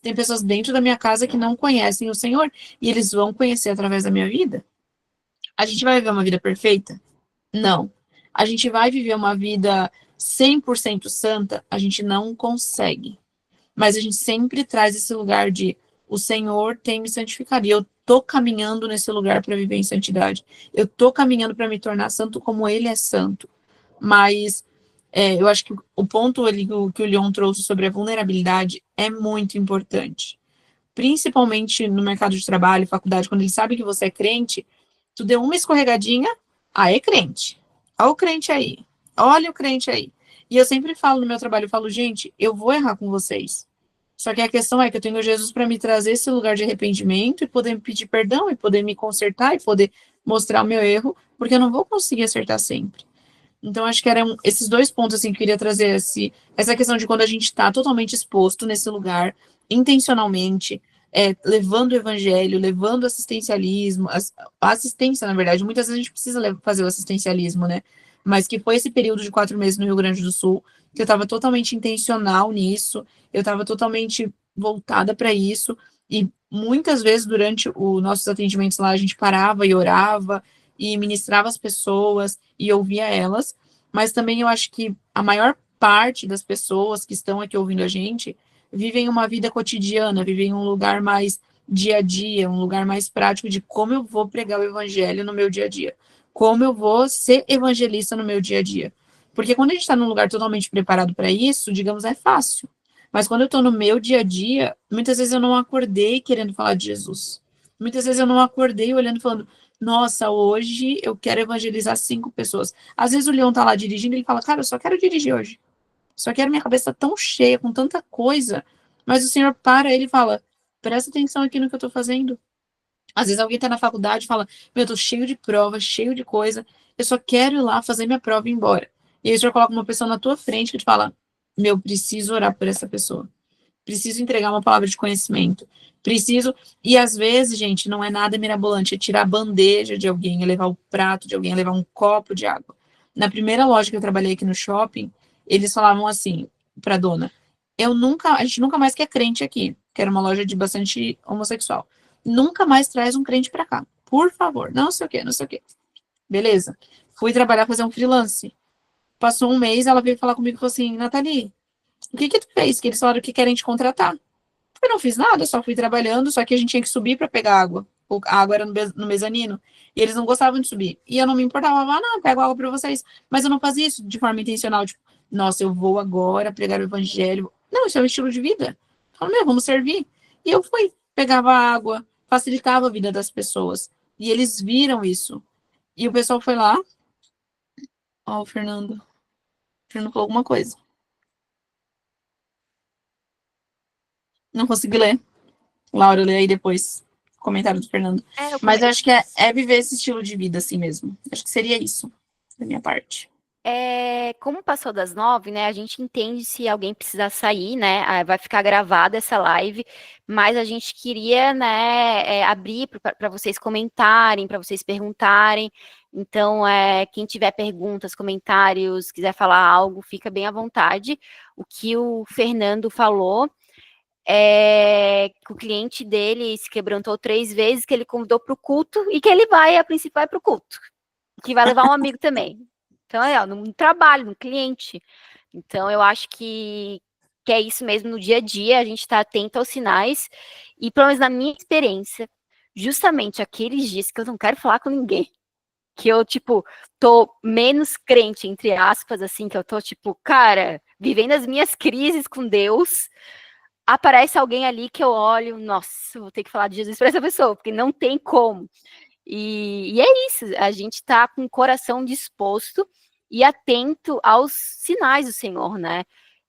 Tem pessoas dentro da minha casa que não conhecem o Senhor e eles vão conhecer através da minha vida. A gente vai viver uma vida perfeita? Não. A gente vai viver uma vida 100% santa? A gente não consegue. Mas a gente sempre traz esse lugar de o Senhor tem me santificado. E eu tô caminhando nesse lugar para viver em santidade. Eu tô caminhando para me tornar santo como ele é santo. Mas eu acho que o ponto ali que o Leon trouxe sobre a vulnerabilidade é muito importante. Principalmente no mercado de trabalho, faculdade, quando eles sabem que você é crente, tu deu uma escorregadinha, é crente. Olha o crente aí. Olha o crente aí. E eu sempre falo no meu trabalho, eu falo, gente, eu vou errar com vocês. Só que a questão é que eu tenho Jesus para me trazer esse lugar de arrependimento e poder me pedir perdão e poder me consertar e poder mostrar o meu erro, porque eu não vou conseguir acertar sempre. Então, acho que eram esses dois pontos assim, que eu queria trazer. Essa questão de quando a gente está totalmente exposto nesse lugar, intencionalmente, levando o evangelho, levando assistencialismo, a assistência, na verdade. Muitas vezes a gente precisa fazer o assistencialismo, né? Mas que foi esse período de 4 meses no Rio Grande do Sul, que eu estava totalmente intencional nisso, eu estava totalmente voltada para isso, e muitas vezes durante os nossos atendimentos lá, a gente parava e orava, e ministrava as pessoas, e ouvia elas, mas também eu acho que a maior parte das pessoas que estão aqui ouvindo a gente vivem uma vida cotidiana, vivem um lugar mais dia a dia, um lugar mais prático de como eu vou pregar o evangelho no meu dia a dia, como eu vou ser evangelista no meu dia a dia. Porque quando a gente está num lugar totalmente preparado para isso, digamos, é fácil. Mas quando eu estou no meu dia a dia, muitas vezes eu não acordei querendo falar de Jesus. Muitas vezes eu não acordei olhando e falando, nossa, hoje eu quero evangelizar 5 pessoas. Às vezes o Leão tá lá dirigindo e ele fala, cara, eu só quero dirigir hoje. Só quero minha cabeça tão cheia, com tanta coisa. Mas o Senhor para ele e fala, presta atenção aqui no que eu tô fazendo. Às vezes alguém tá na faculdade e fala, meu, eu tô cheio de prova, cheio de coisa, eu só quero ir lá fazer minha prova e ir embora. E aí o Senhor coloca uma pessoa na tua frente que te fala, meu, preciso orar por essa pessoa. Preciso entregar uma palavra de conhecimento. Preciso. E às vezes, gente, não é nada mirabolante. É tirar a bandeja de alguém, é levar o prato de alguém, é levar um copo de água. Na primeira loja que eu trabalhei aqui no shopping, eles falavam assim pra dona: a gente nunca mais quer crente aqui, que era uma loja de bastante homossexual. Nunca mais traz um crente pra cá. Por favor. Não sei o quê, não sei o quê. Beleza. Fui trabalhar, fazer um freelance. Passou um mês, ela veio falar comigo e falou assim: Nathalie, o que tu fez? Que eles falaram que querem te contratar. Eu não fiz nada, só fui trabalhando, só que a gente tinha que subir para pegar água. A água era no mezanino, e eles não gostavam de subir. E eu não me importava, não, pego água para vocês. Mas eu não fazia isso de forma intencional, tipo, nossa, eu vou agora pregar o evangelho. Não, isso é um estilo de vida. Eu falo, vamos servir. E eu fui, pegava água, facilitava a vida das pessoas. E eles viram isso. E o pessoal foi lá. Ó, o Fernando. O Fernando falou alguma coisa. Não consegui ler. Laura, lê aí depois o comentário do Fernando. Mas eu acho que é viver esse estilo de vida assim mesmo. Acho que seria isso, da minha parte. Como passou das 9, né, a gente entende se alguém precisar sair, né, vai ficar gravada essa live, mas a gente queria, né, abrir para vocês comentarem, para vocês perguntarem. Então, quem tiver perguntas, comentários, quiser falar algo, fica bem à vontade. O que o Fernando falou que o cliente dele se quebrantou 3 vezes, que ele convidou para o culto e que ele vai, a princípio, vai para o culto, que vai levar um amigo também. Então, no trabalho, no cliente. Então, eu acho que é isso mesmo no dia a dia, a gente está atento aos sinais, e pelo menos na minha experiência, justamente aqueles dias que eu não quero falar com ninguém, que eu, tipo, tô menos crente, entre aspas, assim, que eu tô, tipo, cara, vivendo as minhas crises com Deus, aparece alguém ali que eu olho, nossa, vou ter que falar de Jesus para essa pessoa, porque não tem como. E é isso, a gente está com o coração disposto e atento aos sinais do Senhor, né?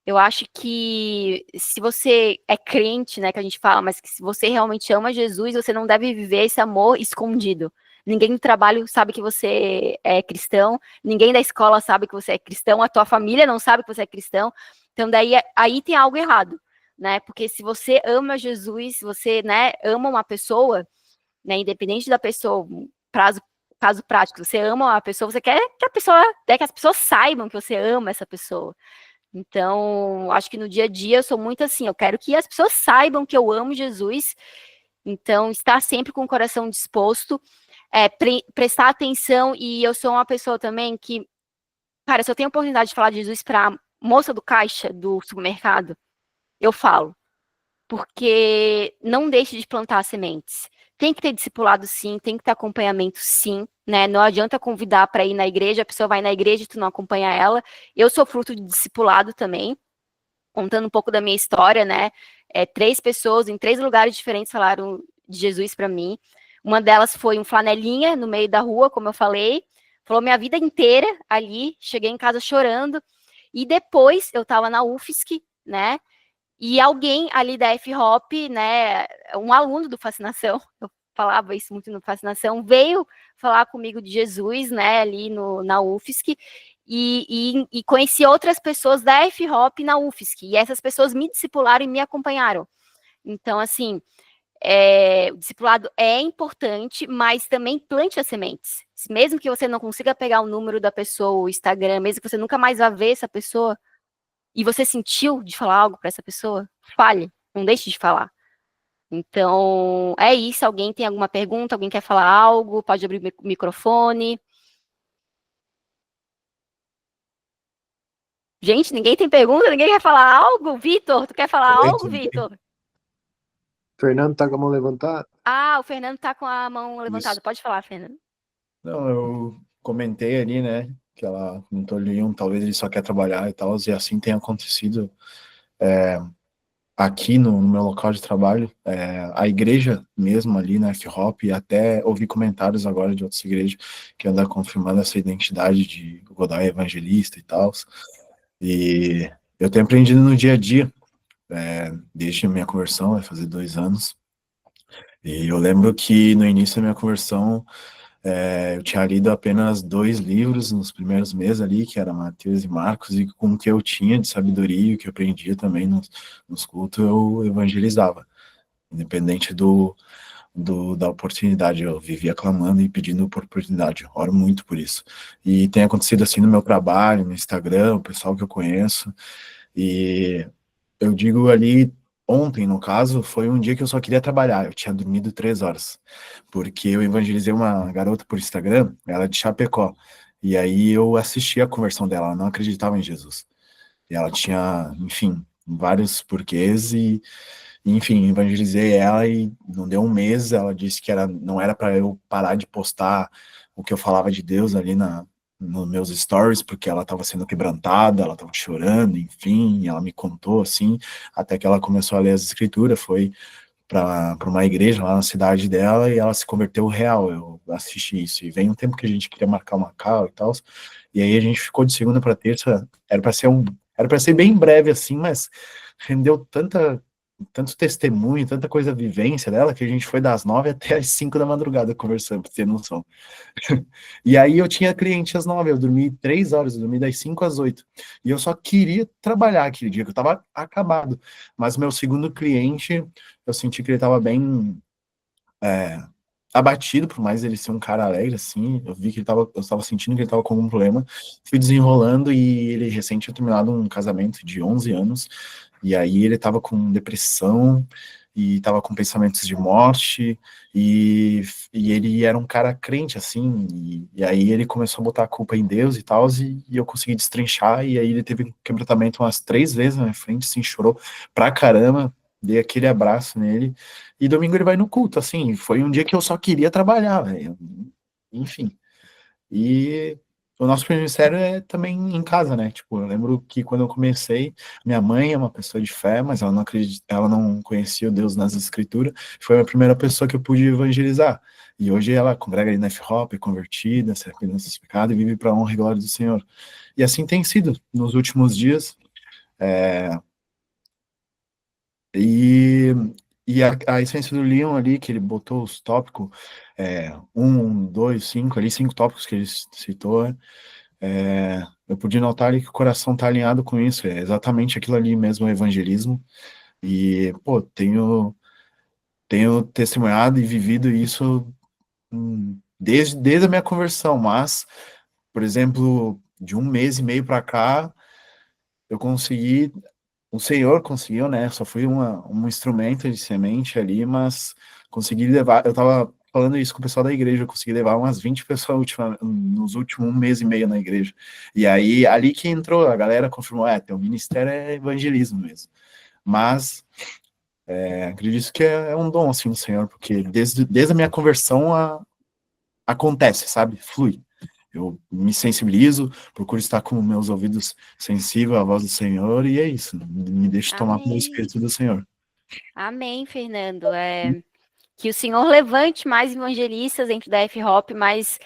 Eu acho que se você é crente, né, que a gente fala, mas que se você realmente ama Jesus, você não deve viver esse amor escondido. Ninguém no trabalho sabe que você é cristão, ninguém da escola sabe que você é cristão, a tua família não sabe que você é cristão. Então, daí aí tem algo errado, né? Porque se você ama Jesus, se você, né, ama uma pessoa, né, independente da pessoa, caso prático, você ama a pessoa, você quer que a pessoa, que as pessoas saibam que você ama essa pessoa. Então, acho que no dia a dia eu sou muito assim, eu quero que as pessoas saibam que eu amo Jesus. Então, estar sempre com o coração disposto, prestar atenção, e eu sou uma pessoa também que, cara, se eu tenho a oportunidade de falar de Jesus para a moça do caixa do supermercado, eu falo. Porque não deixe de plantar sementes. Tem que ter discipulado sim, tem que ter acompanhamento sim, né? Não adianta convidar para ir na igreja, a pessoa vai na igreja e tu não acompanha ela. Eu sou fruto de discipulado também, contando um pouco da minha história, né? 3 pessoas em 3 lugares diferentes falaram de Jesus para mim. Uma delas foi um flanelinha no meio da rua, como eu falei, falou minha vida inteira ali, cheguei em casa chorando. E depois eu estava na UFSC, né? E alguém ali da F-Hop, né, um aluno do Fascinação, eu falava isso muito no Fascinação, veio falar comigo de Jesus, né, ali na UFSC, e conheci outras pessoas da F-Hop na UFSC, e essas pessoas me discipularam e me acompanharam. Então, assim, o discipulado é importante, mas também plante as sementes. Mesmo que você não consiga pegar o número da pessoa, o Instagram, mesmo que você nunca mais vá ver essa pessoa, e você sentiu de falar algo para essa pessoa, fale, não deixe de falar. Então, é isso. Alguém tem alguma pergunta? Alguém quer falar algo? Pode abrir o microfone. Gente, ninguém tem pergunta? Ninguém quer falar algo? Vitor, tu quer falar algo, Vitor? Fernando tá com a mão levantada? Ah, o Fernando tá com a mão levantada. Isso. Pode falar, Fernando. Não, eu comentei ali, né, que ela comentou ali, talvez ele só quer trabalhar e tal, e assim tem acontecido aqui no meu local de trabalho, a igreja mesmo ali na F-Hop, e até ouvi comentários agora de outras igrejas que andam confirmando essa identidade de Godai evangelista e tal, e eu tenho aprendido no dia a dia, desde a minha conversão, vai fazer 2 anos, e eu lembro que no início da minha conversão, eu tinha lido apenas 2 livros nos primeiros meses ali, que era Mateus e Marcos, e com o que eu tinha de sabedoria, o que eu aprendia também nos cultos, eu evangelizava, independente da oportunidade. Eu vivia clamando e pedindo por oportunidade, eu oro muito por isso. E tem acontecido assim no meu trabalho, no Instagram, o pessoal que eu conheço, e eu digo ali, ontem, no caso, foi um dia que eu só queria trabalhar. Eu tinha dormido 3 horas, porque eu evangelizei uma garota por Instagram, ela é de Chapecó, e aí eu assisti a conversão dela, ela não acreditava em Jesus. E ela tinha, enfim, vários porquês, enfim, evangelizei ela e não deu um mês, ela disse que não era para eu parar de postar o que eu falava de Deus ali nos meus stories, porque ela estava sendo quebrantada, ela estava chorando, enfim, ela me contou assim, até que ela começou a ler as escrituras, foi para uma igreja lá na cidade dela e ela se converteu real. Eu assisti isso, e vem um tempo que a gente queria marcar uma call e tal, e aí a gente ficou de segunda para terça, era para ser bem breve assim, mas rendeu tanto testemunho, tanta coisa vivência dela, que a gente foi das 9 até as 5 da madrugada conversando, pra ter noção. E aí eu tinha cliente às 9, eu dormi 3 horas, eu dormi das 5 às 8. E eu só queria trabalhar aquele dia, que eu tava acabado. Mas meu segundo cliente, eu senti que ele tava bem abatido, por mais ele ser um cara alegre, assim, eu tava sentindo que ele tava com algum problema, fui desenrolando, e ele recente tinha terminado um casamento de 11 anos, e aí ele tava com depressão, e tava com pensamentos de morte, e ele era um cara crente, assim, e aí ele começou a botar a culpa em Deus e tal, e eu consegui destrinchar, e aí ele teve um quebrantamento umas 3 vezes na minha frente, assim, chorou pra caramba, dei aquele abraço nele, e domingo ele vai no culto, assim, foi um dia que eu só queria trabalhar, velho, enfim. E o nosso ministério é também em casa, né, tipo, eu lembro que quando eu comecei, minha mãe é uma pessoa de fé, mas ela não acredita, ela não conhecia o Deus nas escrituras, foi a primeira pessoa que eu pude evangelizar, e hoje ela congrega ali na F-Hop, é convertida, se arrepende dos seus pecados e vive para a honra e glória do Senhor. E assim tem sido nos últimos dias, E, a essência do Leon ali, que ele botou os tópicos, 2, 5 ali, 5 tópicos que ele citou, eu pude notar ali que o coração está alinhado com isso, é exatamente aquilo ali mesmo, o evangelismo, e, pô, tenho testemunhado e vivido isso desde a minha conversão, mas, por exemplo, de 1 mês e meio para cá, eu consegui. O Senhor conseguiu, né? Só fui um instrumento de semente ali, mas consegui levar. Eu tava falando isso com o pessoal da igreja, eu consegui levar umas 20 pessoas nos últimos 1 mês e meio na igreja. E aí, ali que entrou, a galera confirmou: teu ministério é evangelismo mesmo. Mas Acredito que é um dom, assim, do Senhor, porque desde a minha conversão acontece, sabe? Flui. Eu me sensibilizo, procuro estar com meus ouvidos sensíveis à voz do Senhor, e é isso. Me deixo tomar pelo Amém. Espírito do Senhor. Amém, Fernando. Que o Senhor levante mais evangelistas dentro da F-Hop, mas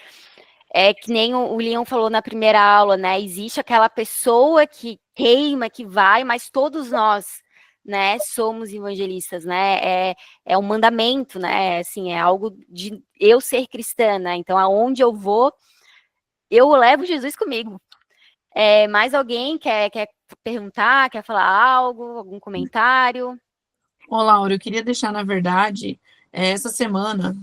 que nem o Leon falou na primeira aula, né? Existe aquela pessoa que teima, que vai, mas todos nós, né, somos evangelistas, né? É um mandamento, né? Assim, é algo de eu ser cristã, né? Então, aonde eu vou, eu levo Jesus comigo. Mais alguém quer perguntar, quer falar algo, algum comentário? Ô, Laura, eu queria deixar, na verdade, essa semana,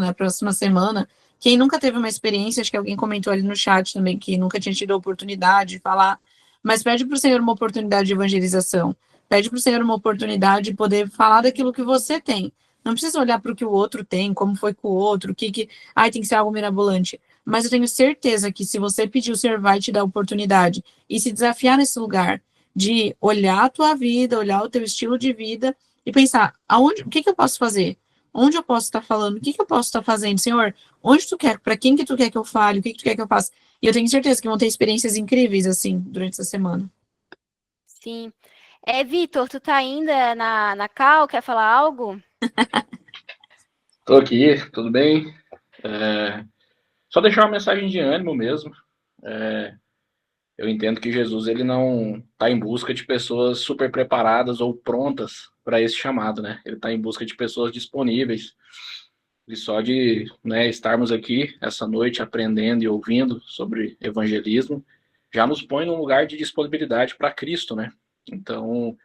a próxima semana, quem nunca teve uma experiência, acho que alguém comentou ali no chat também, que nunca tinha tido a oportunidade de falar, mas pede para o Senhor uma oportunidade de evangelização, pede para o Senhor uma oportunidade de poder falar daquilo que você tem. Não precisa olhar para o que o outro tem, como foi com o outro, ai, tem que ser algo mirabolante. Mas eu tenho certeza que se você pedir, o Senhor vai te dar a oportunidade e se desafiar nesse lugar de olhar a tua vida, olhar o teu estilo de vida e pensar, o que eu posso fazer? Onde eu posso estar falando? O que eu posso estar fazendo? Senhor, onde tu quer? Para quem que tu quer que eu fale? O que tu quer que eu faça? E eu tenho certeza que vão ter experiências incríveis, assim, durante essa semana. Sim. Vitor, tu tá ainda na Cal? Quer falar algo? Tô aqui, tudo bem? Só deixar uma mensagem de ânimo mesmo. Eu entendo que Jesus ele não está em busca de pessoas super preparadas ou prontas para esse chamado, né? Ele está em busca de pessoas disponíveis. E só de, né, estarmos aqui essa noite aprendendo e ouvindo sobre evangelismo já nos põe num lugar de disponibilidade para Cristo, né? Então,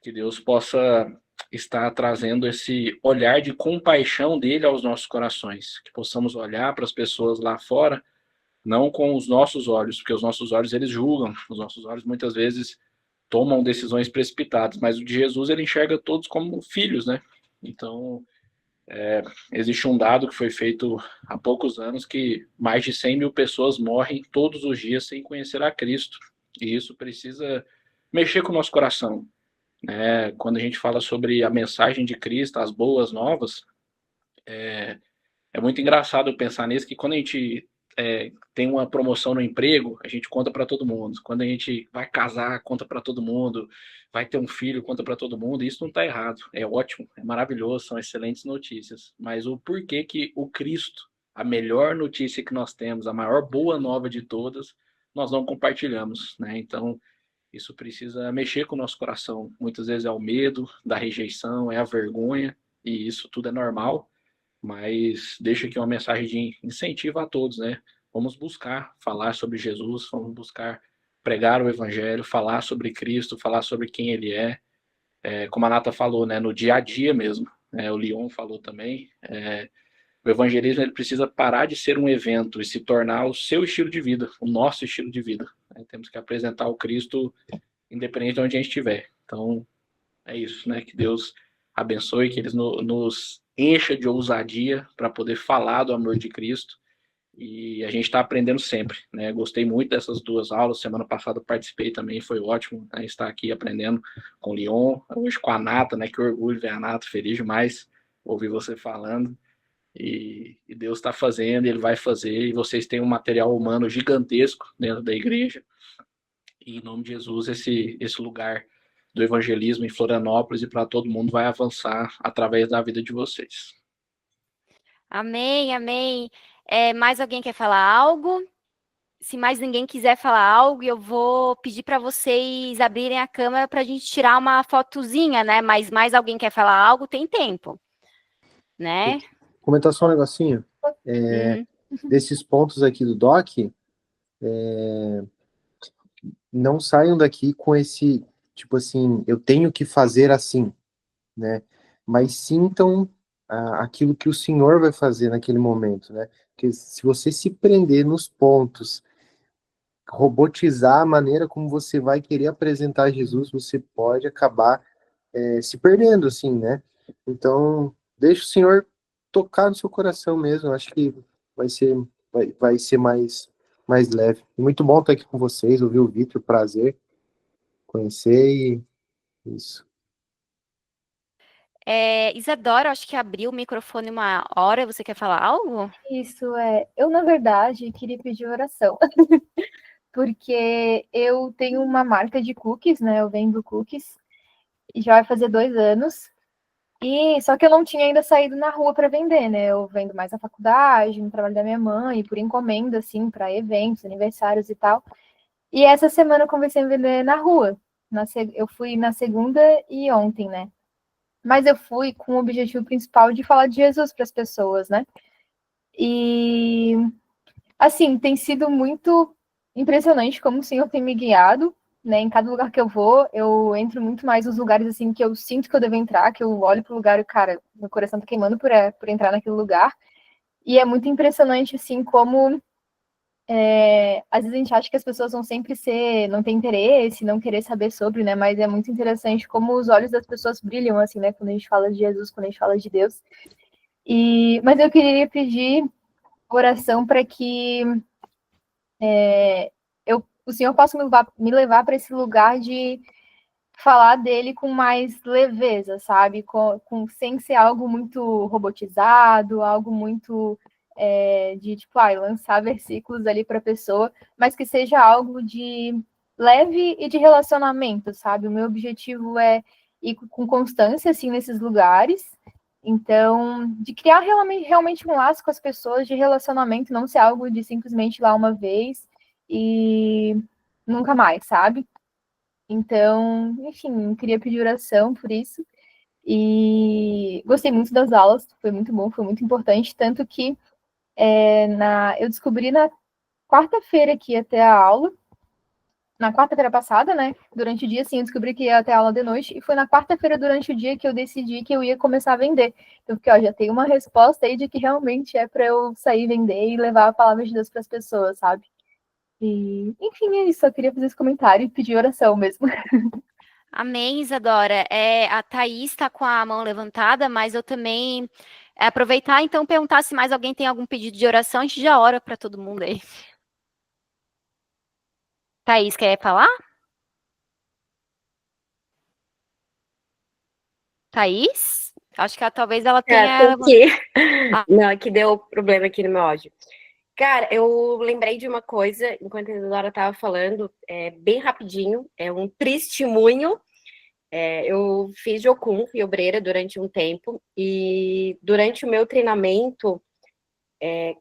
que Deus possa estar trazendo esse olhar de compaixão dele aos nossos corações, que possamos olhar para as pessoas lá fora não com os nossos olhos, porque os nossos olhos eles julgam, os nossos olhos muitas vezes tomam decisões precipitadas, mas o de Jesus ele enxerga todos como filhos, né? Então, existe um dado que foi feito há poucos anos que mais de 100 mil pessoas morrem todos os dias sem conhecer a Cristo, e isso precisa mexer com o nosso coração, né? Quando a gente fala sobre a mensagem de Cristo, as boas novas, é muito engraçado pensar nisso, que quando a gente tem uma promoção no emprego, a gente conta para todo mundo. Quando a gente vai casar, conta para todo mundo. Vai ter um filho, conta para todo mundo. Isso não está errado. É ótimo, é maravilhoso, são excelentes notícias. Mas o porquê que o Cristo, a melhor notícia que nós temos, a maior boa nova de todas, nós não compartilhamos, né? Então, isso precisa mexer com o nosso coração. Muitas vezes é o medo da rejeição, é a vergonha, e isso tudo é normal. Mas deixa aqui uma mensagem de incentivo a todos, né? Vamos buscar falar sobre Jesus, vamos buscar pregar o evangelho, falar sobre Cristo, falar sobre quem ele é. Como a Nata falou, né? No dia a dia mesmo. O Leon falou também. O evangelismo ele precisa parar de ser um evento e se tornar o seu estilo de vida, o nosso estilo de vida. Temos que apresentar o Cristo independente de onde a gente estiver. Então, é isso, né? Que Deus abençoe, que eles nos encha de ousadia para poder falar do amor de Cristo. E a gente está aprendendo sempre, né? Gostei muito dessas duas aulas. Semana passada participei também, foi ótimo, né? Estar aqui aprendendo com o Leon, hoje com a Nata, né? Que orgulho ver a Nata, feliz demais ouvir você falando. E Deus está fazendo, Ele vai fazer, e vocês têm um material humano gigantesco dentro da igreja. E em nome de Jesus, esse lugar do evangelismo em Florianópolis e para todo mundo vai avançar através da vida de vocês. Amém, amém. Mais alguém quer falar algo? Se mais ninguém quiser falar algo, eu vou pedir para vocês abrirem a câmera para a gente tirar uma fotozinha, né? Mas mais alguém quer falar algo, tem tempo, né? Comentar só um negocinho. Desses pontos aqui do doc, não saiam daqui com esse, tipo assim, eu tenho que fazer assim, né? Mas sintam aquilo que o Senhor vai fazer naquele momento, né? Porque se você se prender nos pontos, robotizar a maneira como você vai querer apresentar Jesus, você pode acabar se perdendo, assim, né? Então, deixa o Senhor tocar no seu coração mesmo, acho que vai ser mais leve. Muito bom estar aqui com vocês, ouvir o Vitor, prazer conhecer e isso. Isadora, acho que abriu o microfone uma hora. Você quer falar algo? Isso é. Eu, na verdade, queria pedir oração, porque eu tenho uma marca de cookies, né? Eu vendo cookies e já vai fazer 2 anos. E só que eu não tinha ainda saído na rua para vender, né? Eu vendo mais na faculdade, no trabalho da minha mãe, por encomenda, assim, para eventos, aniversários e tal. E essa semana eu comecei a vender na rua. Eu fui na segunda e ontem, né? Mas eu fui com o objetivo principal de falar de Jesus para as pessoas, né? E assim, tem sido muito impressionante como o Senhor tem me guiado, né? Em cada lugar que eu vou, eu entro muito mais nos lugares assim que eu sinto que eu devo entrar, que eu olho pro lugar e, cara, meu coração tá queimando por entrar naquele lugar. E é muito impressionante, assim, como às vezes a gente acha que as pessoas vão sempre não ter interesse, não querer saber sobre, né? Mas é muito interessante como os olhos das pessoas brilham, assim, né? Quando a gente fala de Jesus, quando a gente fala de Deus. Mas eu queria pedir oração para que o Senhor possa me levar para esse lugar de falar dele com mais leveza, sabe? Sem ser algo muito robotizado, algo muito de tipo, lançar versículos ali para a pessoa, mas que seja algo de leve e de relacionamento, sabe? O meu objetivo é ir com constância assim nesses lugares. Então, de criar realmente um laço com as pessoas, de relacionamento, não ser algo de simplesmente ir lá uma vez e nunca mais, sabe? Então, enfim, queria pedir oração por isso. E gostei muito das aulas, foi muito bom, foi muito importante. Tanto que eu descobri na quarta-feira que ia ter a aula, na quarta-feira passada, né? Durante o dia, sim, eu descobri que ia ter aula de noite, e foi na quarta-feira, durante o dia, que eu decidi que eu ia começar a vender. Então, porque, ó, já tem uma resposta aí de que realmente é para eu sair vender e levar a palavra de Deus para as pessoas, sabe? E, enfim, é isso. Eu queria fazer esse comentário e pedir oração mesmo. Amém, Isadora. A Thaís está com a mão levantada, mas eu também aproveitar, então, perguntar se mais alguém tem algum pedido de oração. A gente já ora para todo mundo aí. Thaís, quer falar? Thaís? Acho que talvez ela tenha... Tô aqui. Não, é que deu problema aqui no meu áudio. Cara, eu lembrei de uma coisa, enquanto a Isadora estava falando, bem rapidinho, é um testemunho. Eu fiz Jocum, fui obreira durante um tempo, e durante o meu treinamento,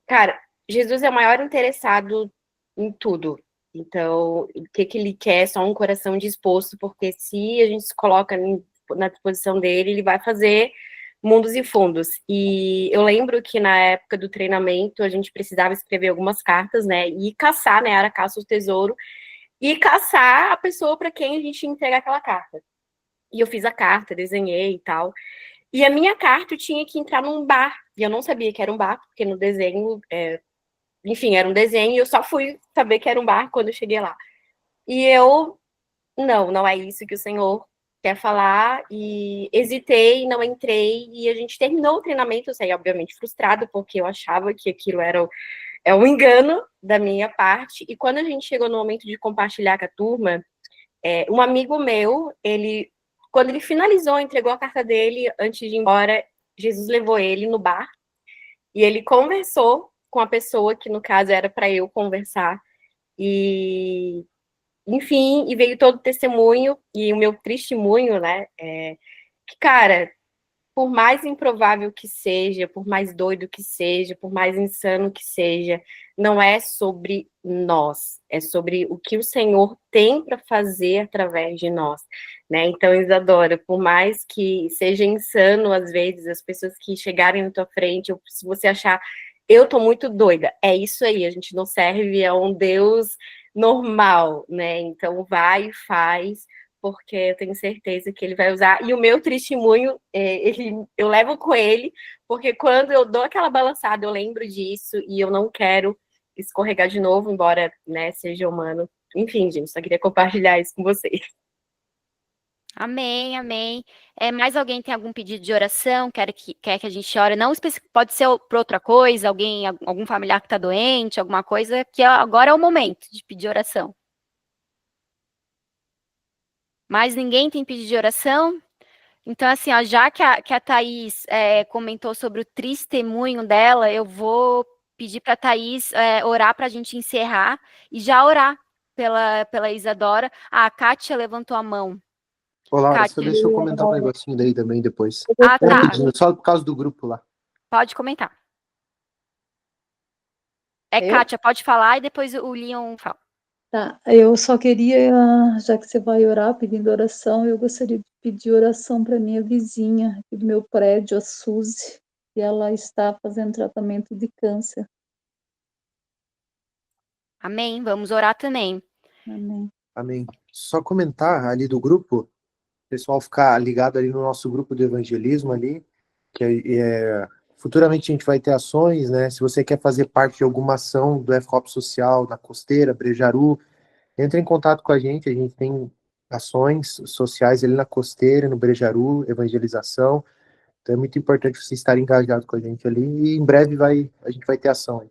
cara, Jesus é o maior interessado em tudo. Então, o que ele quer é só um coração disposto, porque se a gente se coloca na disposição dele, ele vai fazer mundos e fundos. E eu lembro que na época do treinamento a gente precisava escrever algumas cartas, né? E caçar, né? Era caça o tesouro. E caçar a pessoa para quem a gente ia entregar aquela carta. E eu fiz a carta, desenhei e tal. E a minha carta eu tinha que entrar num bar. E eu não sabia que era um bar, porque no desenho, enfim, era um desenho. E eu só fui saber que era um bar quando eu cheguei lá. E não é isso que o Senhor quer falar, e hesitei, não entrei, e a gente terminou o treinamento, eu saí, obviamente, frustrada, porque eu achava que aquilo era um engano da minha parte, e quando a gente chegou no momento de compartilhar com a turma, um amigo meu, quando ele finalizou, entregou a carta dele, antes de ir embora, Jesus levou ele no bar, e ele conversou com a pessoa que, no caso, era para eu conversar, enfim, e veio todo o testemunho, e o meu testemunho, né, que, cara, por mais improvável que seja, por mais doido que seja, por mais insano que seja, não é sobre nós, é sobre o que o Senhor tem para fazer através de nós, né? Então, Isadora, por mais que seja insano, às vezes, as pessoas que chegarem na tua frente, ou se você achar, eu tô muito doida, é isso aí, a gente não serve a um Deus normal, né? Então, vai e faz, porque eu tenho certeza que ele vai usar. E o meu testemunho, eu levo com ele, porque quando eu dou aquela balançada, eu lembro disso, e eu não quero escorregar de novo, embora, né, seja humano. Enfim, gente, só queria compartilhar isso com vocês. Amém, amém. Mais alguém tem algum pedido de oração? Quer que a gente ore? Não, pode ser por outra coisa, algum familiar que está doente, alguma coisa, que agora é o momento de pedir oração. Mas ninguém tem pedido de oração? Então, assim, ó, já que a Thaís comentou sobre o testemunho dela, eu vou pedir para a Thaís orar para a gente encerrar e já orar pela Isadora. A Kátia levantou a mão. Ô, Laura, só Kátia. deixa eu comentar um negocinho daí também depois. Ah, tá. Rapidinho, só por causa do grupo lá. Pode comentar. Eu? Kátia, pode falar e depois o Leon fala. Tá, eu só queria, já que você vai orar pedindo oração, eu gostaria de pedir oração para minha vizinha aqui do meu prédio, a Suzy, que ela está fazendo tratamento de câncer. Amém. Vamos orar também. Amém. Amém. Só comentar ali do grupo, o pessoal ficar ligado ali no nosso grupo de evangelismo ali, que futuramente a gente vai ter ações, né? Se você quer fazer parte de alguma ação do FHOP Social na Costeira, Brejaru, entre em contato com a gente tem ações sociais ali na Costeira, no Brejaru, evangelização. Então é muito importante você estar engajado com a gente ali e em breve a gente vai ter ação aí.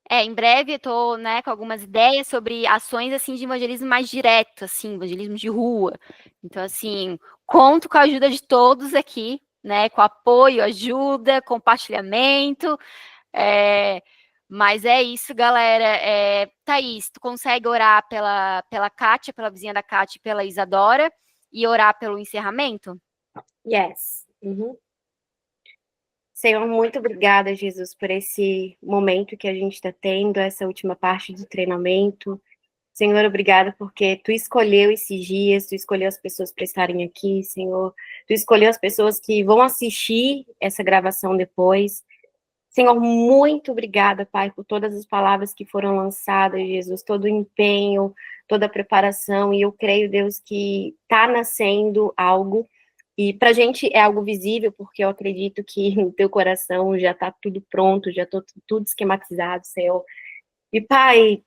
Em breve eu tô, né, com algumas ideias sobre ações, assim, de evangelismo mais direto, assim, evangelismo de rua. Então, assim, conto com a ajuda de todos aqui, né, com apoio, ajuda, compartilhamento, mas é isso, galera. Thaís, tu consegue orar pela Kátia, pela vizinha da Kátia e pela Isadora, e orar pelo encerramento? Yes. Uhum. Senhor, muito obrigada, Jesus, por esse momento que a gente está tendo, essa última parte do treinamento. Senhor, obrigada porque Tu escolheu esses dias, Tu escolheu as pessoas para estarem aqui, Senhor. Tu escolheu as pessoas que vão assistir essa gravação depois. Senhor, muito obrigada, Pai, por todas as palavras que foram lançadas, Jesus, todo o empenho, toda a preparação, e eu creio, Deus, que está nascendo algo. E para a gente é algo visível, porque eu acredito que no teu coração já está tudo pronto, já está tudo esquematizado, Senhor. E, Pai,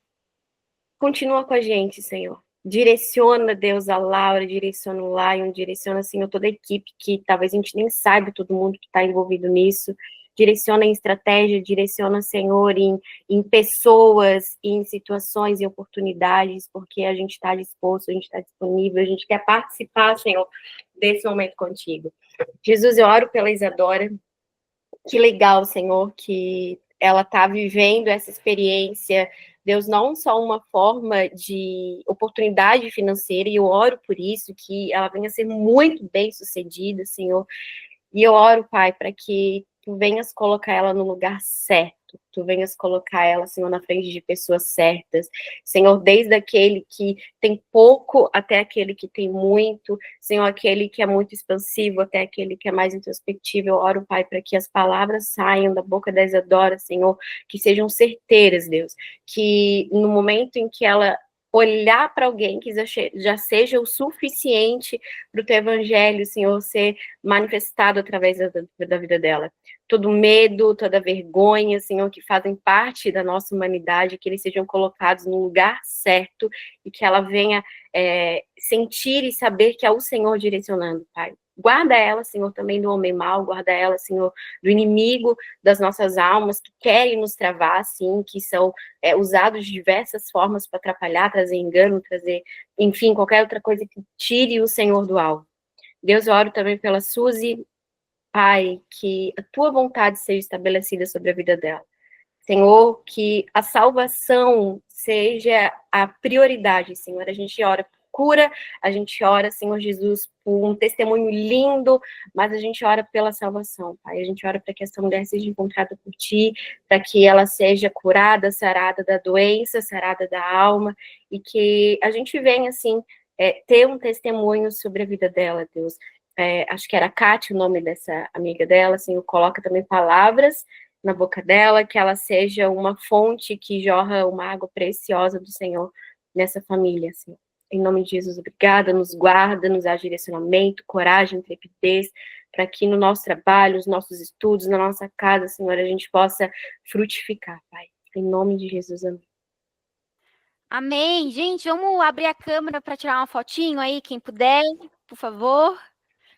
continua com a gente, Senhor. Direciona, Deus, a Laura, direciona o Lion, direciona, Senhor, toda a equipe, que talvez a gente nem saiba todo mundo que está envolvido nisso. Direciona em estratégia, direciona, Senhor, em pessoas, em situações e oportunidades, porque a gente está disposto, a gente está disponível, a gente quer participar, Senhor, desse momento contigo. Jesus, eu oro pela Isadora. Que legal, Senhor, que ela está vivendo essa experiência. Deus, não só uma forma de oportunidade financeira, e eu oro por isso, que ela venha a ser muito bem sucedida, Senhor. E eu oro, Pai, para que Tu venhas colocar ela no lugar certo, Tu venhas colocar ela, Senhor, na frente de pessoas certas, Senhor, desde aquele que tem pouco até aquele que tem muito, Senhor, aquele que é muito expansivo até aquele que é mais introspectivo. Eu oro, Pai, para que as palavras saiam da boca da Isadora, Senhor, que sejam certeiras, Deus, que no momento em que ela olhar para alguém que já seja o suficiente para o teu evangelho, Senhor, ser manifestado através da vida dela. Todo medo, toda vergonha, Senhor, que fazem parte da nossa humanidade, que eles sejam colocados no lugar certo e que ela venha sentir e saber que é o Senhor direcionando, Pai. Guarda ela, Senhor, também do homem mau, guarda ela, Senhor, do inimigo das nossas almas, que querem nos travar, assim, que são usados de diversas formas para atrapalhar, trazer engano, trazer, enfim, qualquer outra coisa que tire o Senhor do alvo. Deus, eu oro também pela Suzy, Pai, que a Tua vontade seja estabelecida sobre a vida dela. Senhor, que a salvação seja a prioridade, Senhor. A gente ora por cura, a gente ora, Senhor Jesus, por um testemunho lindo, mas a gente ora pela salvação, Pai. A gente ora para que essa mulher seja encontrada por Ti, para que ela seja curada, sarada da doença, sarada da alma, e que a gente venha, assim, ter um testemunho sobre a vida dela, Deus. Acho que era Kátia o nome dessa amiga dela, assim, coloca também palavras na boca dela, que ela seja uma fonte que jorra uma água preciosa do Senhor nessa família, assim. Em nome de Jesus, obrigada, nos guarda, nos dá direcionamento, coragem, intrepidez, para que no nosso trabalho, nos nossos estudos, na nossa casa, Senhor, a gente possa frutificar, Pai. Em nome de Jesus, amém. Amém. Gente, vamos abrir a câmera para tirar uma fotinho aí, quem puder, por favor.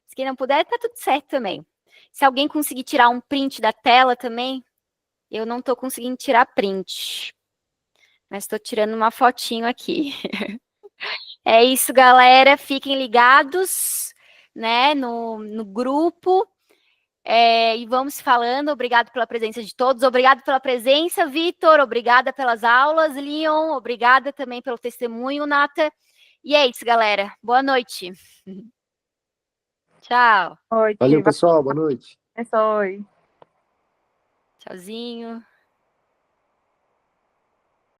Se quem não puder, tá tudo certo também. Se alguém conseguir tirar um print da tela também, eu não tô conseguindo tirar print. Mas tô tirando uma fotinho aqui. É isso, galera. Fiquem ligados. né, no grupo. E vamos falando. Obrigado pela presença de todos. Obrigado pela presença, Vitor. Obrigada pelas aulas, Leon. Obrigada também pelo testemunho, Nata. E é isso, galera. Boa noite. Tchau. Oi, Valeu, pessoal. Boa noite. oi. Tchauzinho.